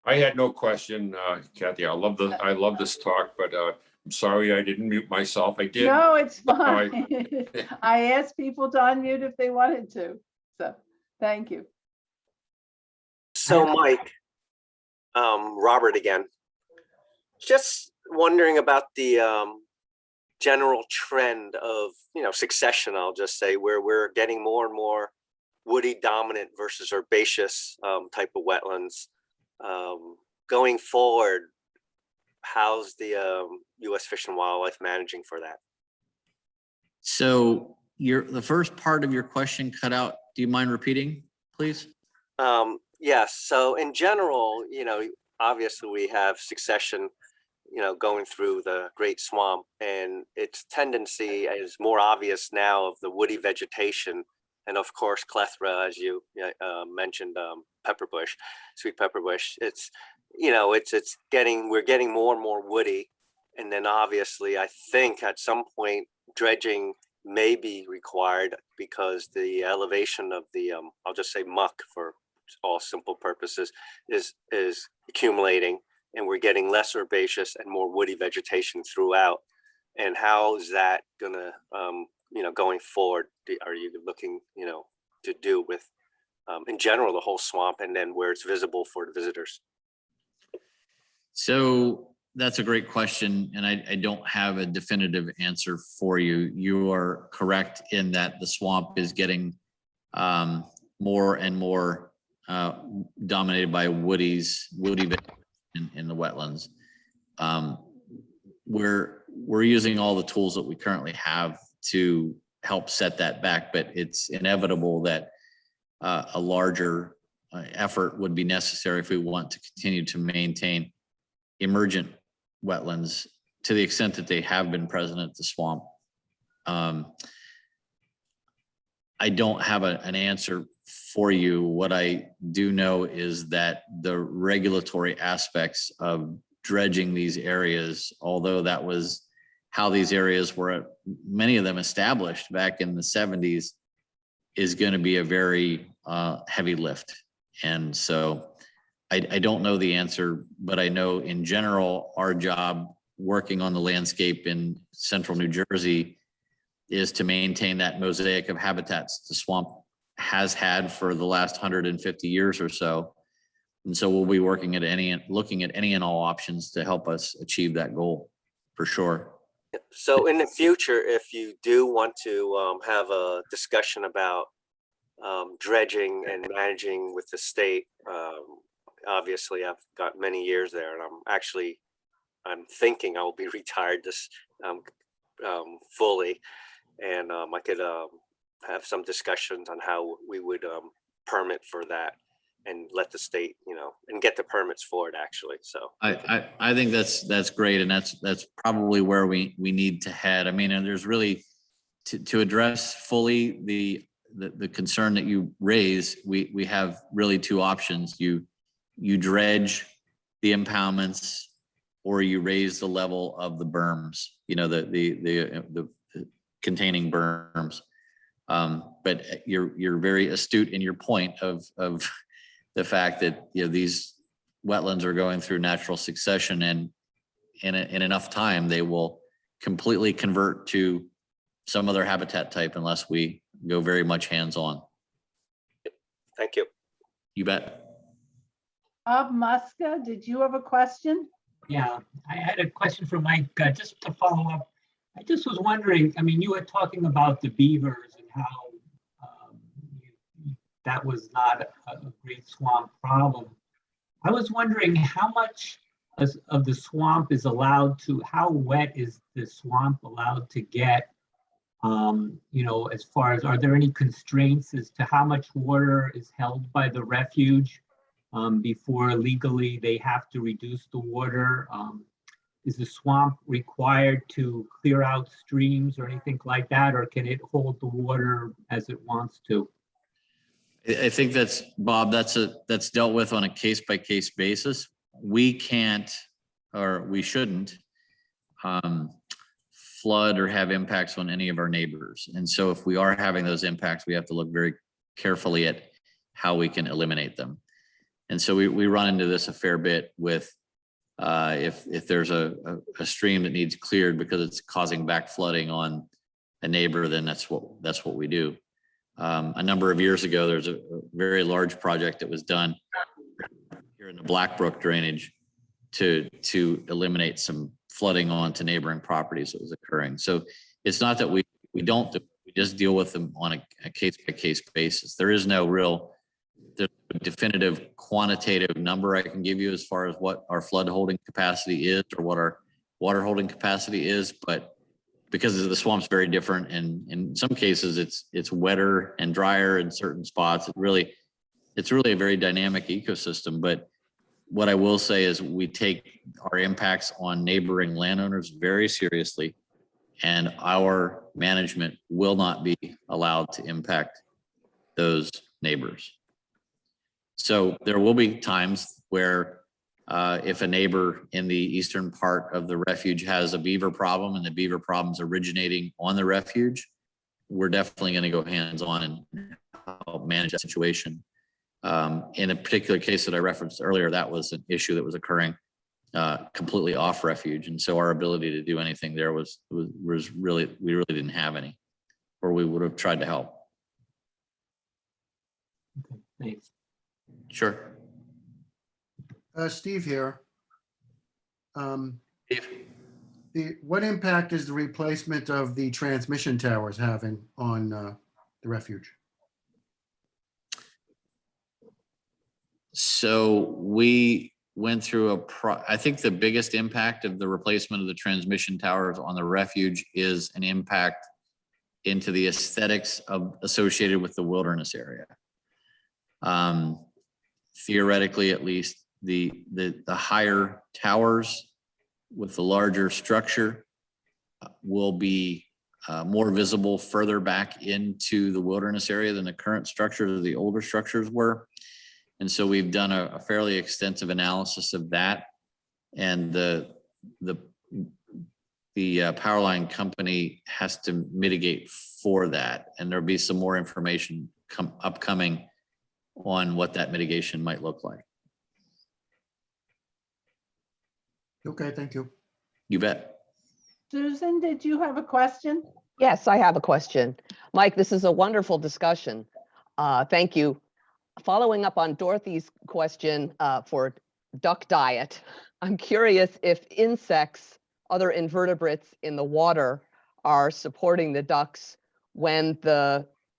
[SPEAKER 12] I had no question, Kathy. I love this talk, but I'm sorry I didn't mute myself. I did.
[SPEAKER 1] No, it's
[SPEAKER 12] No, I-
[SPEAKER 1] fine. I asked people to unmute if they wanted to. So, thank you.
[SPEAKER 9] So Mike, Robert again, just wondering about the general trend of, succession, I'll just say, where we're getting more and more woody dominant versus herbaceous type of wetlands. Going forward, how's the U.S. Fish and Wildlife managing for that?
[SPEAKER 2] So the first part of your question cut out. Do you mind repeating, please?
[SPEAKER 9] Yes. So in general, obviously we have succession, going through the Great Swamp, and its tendency is more obvious now of the woody vegetation, and of course clethra, as you mentioned, pepperbush, sweet pepperbush. It's we're getting more and more woody, and then obviously I think at some point dredging may be required because the elevation of the I'll just say muck for all simple purposes is accumulating, and we're getting less herbaceous and more woody vegetation throughout. And how is that gonna going forward, are you looking to do with in general the whole swamp, and then where it's visible for the visitors?
[SPEAKER 2] So that's a great question, and I don't have a definitive answer for you. You are correct in that the swamp is getting more and more dominated by woody in the wetlands. We're using all the tools that we currently have to help set that back, but it's inevitable that a larger effort would be necessary if we want to continue to maintain emergent wetlands to the extent that they have been present at the swamp. I don't have an answer for you. What I do know is that the regulatory aspects of dredging these areas, although that was how these areas were, many of them established back in the 70s, is going to be a very heavy lift. And so I don't know the answer, but I know in general, our job working on the landscape in central New Jersey is to maintain that mosaic of habitats the swamp has had for the last 150 years or so. And so we'll be looking at any and all options to help us achieve that goal, for sure.
[SPEAKER 9] So in the future, if you do want to have a discussion about dredging and managing with the state, obviously I've got many years there, and I'm thinking I will be retired this fully, and I could have some discussions on how we would permit for that and let the state, and get the permits for it actually. So
[SPEAKER 2] I think that's great, and that's probably where we need to head. I mean, and there's really to address fully the concern that you raise, we have really two options. You dredge the impoundments, or you raise the level of the berms, the containing berms. But you're very astute in your point of the fact that these wetlands are going through natural succession, and in enough time they will completely convert to some other habitat type unless we go very much hands-on.
[SPEAKER 9] Thank you.
[SPEAKER 2] You bet.
[SPEAKER 1] Bob Muska, did you have a question?
[SPEAKER 13] Yeah, I had a question for Mike, just to follow up. I just was wondering, I mean, you were talking about the beavers and how that was not a great swamp problem. I was wondering how much of the swamp is allowed to, how wet is the swamp allowed to get? As far as, are there any constraints as to how much water is held by the refuge before legally they have to reduce the water? Is the swamp required to clear out streams or anything like that, or can it hold the water as it wants to?
[SPEAKER 2] I think that's, Bob, that's dealt with on a case-by-case basis. We can't, or we shouldn't, flood or have impacts on any of our neighbors. And so if we are having those impacts, we have to look very carefully at how we can eliminate them. And so we run into this a fair bit with if there's a stream that needs cleared because it's causing back flooding on a neighbor, then that's what we do. A number of years ago, there's a very large project that was done here in the Blackbrook drainage to eliminate some flooding onto neighboring properties that was occurring. So it's not that we don't do it, we just deal with them on a case-by-case basis. There is no real definitive quantitative number I can give you as far as what our flood holding capacity is or what our water holding capacity is, but because the swamp's very different, and in some cases it's wetter and drier in certain spots. It's really a very dynamic ecosystem. But what I will say is we take our impacts on neighboring landowners very seriously, and our management will not be allowed to impact those neighbors. So there will be times where if a neighbor in the eastern part of the refuge has a beaver problem and the beaver problem's originating on the refuge, we're definitely going to go hands-on and help manage that situation. In a particular case that I referenced earlier, that was an issue that was occurring completely off refuge. And so our ability to do anything there was really, we really didn't have any, or we would have tried to help.
[SPEAKER 13] Okay, thanks.
[SPEAKER 2] Sure.
[SPEAKER 14] Steve here.
[SPEAKER 2] Steve?
[SPEAKER 14] What impact is the replacement of the transmission towers having on the refuge?
[SPEAKER 2] So we went through I think the biggest impact of the replacement of the transmission towers on the refuge is an impact into the aesthetics associated with the wilderness area. Theoretically, at least, the higher towers with the larger structure will be more visible further back into the wilderness area than the current structures or the older structures were. And so we've done a fairly extensive analysis of that. And the power line company has to mitigate for that. And there'll be some more information upcoming on what that mitigation might look like.
[SPEAKER 14] Okay, thank you.
[SPEAKER 2] You bet.
[SPEAKER 1] Susan, did you have a question?
[SPEAKER 15] Yes, I have a question. Mike, this is a wonderful discussion. Thank you. Following up on Dorothy's question for duck diet, I'm curious if insects, other invertebrates in the water are supporting the ducks when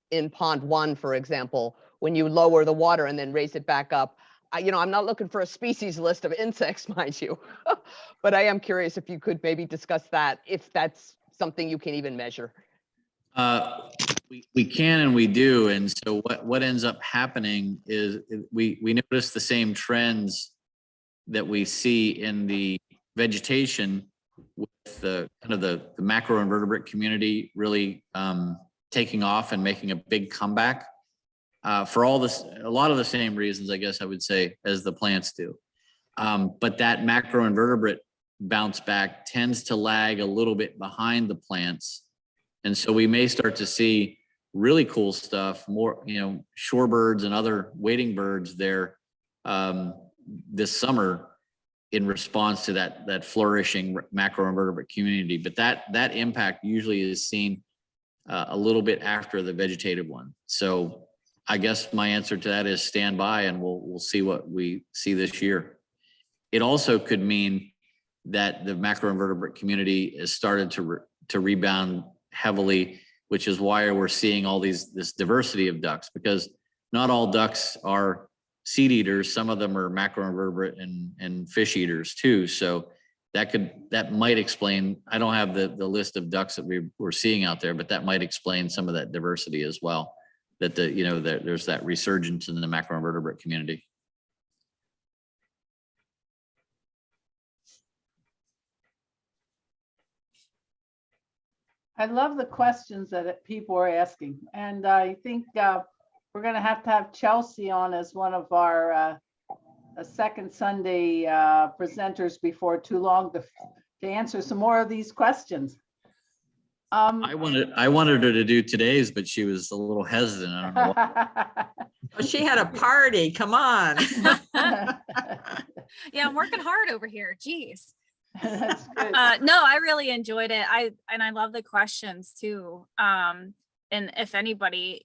[SPEAKER 15] in pond 1, for example, when you lower the water and then raise it back up. I'm not looking for a species list of insects, mind you, but I am curious if you could maybe discuss that, if that's something you can even measure.
[SPEAKER 2] We can and we do. And so what ends up happening is we notice the same trends that we see in the vegetation with the kind of the macroinvertebrate community really taking off and making a big comeback for a lot of the same reasons, I guess I would say, as the plants do. But that macroinvertebrate bounce back tends to lag a little bit behind the plants. And so we may start to see really cool stuff, more, shorebirds and other wading birds there this summer in response to that flourishing macroinvertebrate community. But that impact usually is seen a little bit after the vegetative one. So I guess my answer to that is stand by and we'll see what we see this year. It also could mean that the macroinvertebrate community has started to rebound heavily, which is why we're seeing all this diversity of ducks, because not all ducks are seed eaters. Some of them are macroinvertebrate and fish eaters too. So that might explain, I don't have the list of ducks that we're seeing out there, but that might explain some of that diversity as well, that there's that resurgence in the macroinvertebrate community.
[SPEAKER 1] I love the questions that people are asking. And I think we're going to have Chelsea on as one of our second Sunday presenters before too long to answer some more of these questions.
[SPEAKER 2] I wanted her to do today's, but she was a little hesitant. I don't know why.
[SPEAKER 3] Well, she had a party, come on.
[SPEAKER 7] Yeah, I'm working hard over here. Geez.
[SPEAKER 1] That's good.
[SPEAKER 7] No, I really enjoyed it. I love the questions too. And if anybody,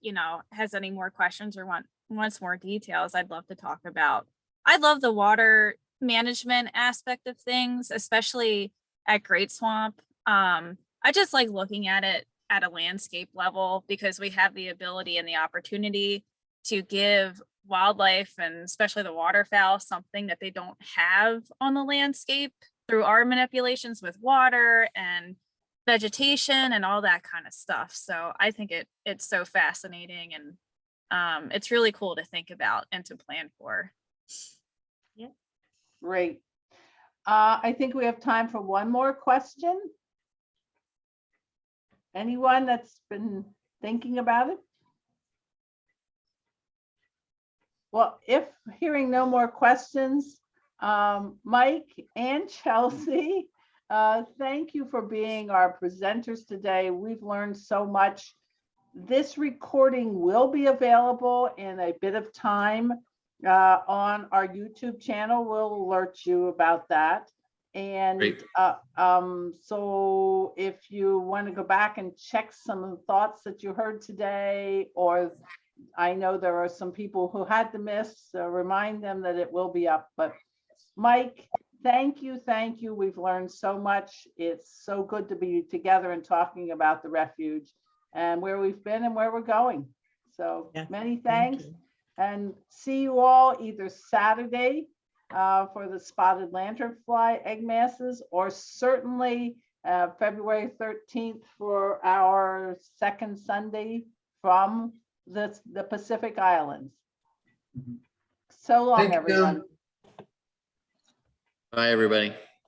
[SPEAKER 7] has any more questions or wants more details, I'd love to talk about. I love the water management aspect of things, especially at Great Swamp. I just like looking at it at a landscape level because we have the ability and the opportunity to give wildlife and especially the waterfowl something that they don't have on the landscape through our manipulations with water and vegetation and all that kind of stuff. So I think it's so fascinating and it's really cool to think about and to plan for. Yeah.
[SPEAKER 1] Great. I think we have time for one more question. Anyone that's been thinking about it? Well, if hearing no more questions, Mike and Chelsea, thank you for being our presenters today. We've learned so much. This recording will be available in a bit of time on our YouTube channel. We'll alert you about that. And
[SPEAKER 2] Great.
[SPEAKER 1] so if you want to go back and check some of the thoughts that you heard today, or I know there are some people who had to miss, so remind them that it will be up. But Mike, thank you. We've learned so much. It's so good to be together and talking about the refuge and where we've been and where we're going. So many thanks. And see you all either Saturday for the spotted lanternfly egg masses, or certainly February 13th for our second Sunday from the Pacific Islands. So long,
[SPEAKER 14] Thank you.
[SPEAKER 1] everyone.
[SPEAKER 2] Bye, everybody.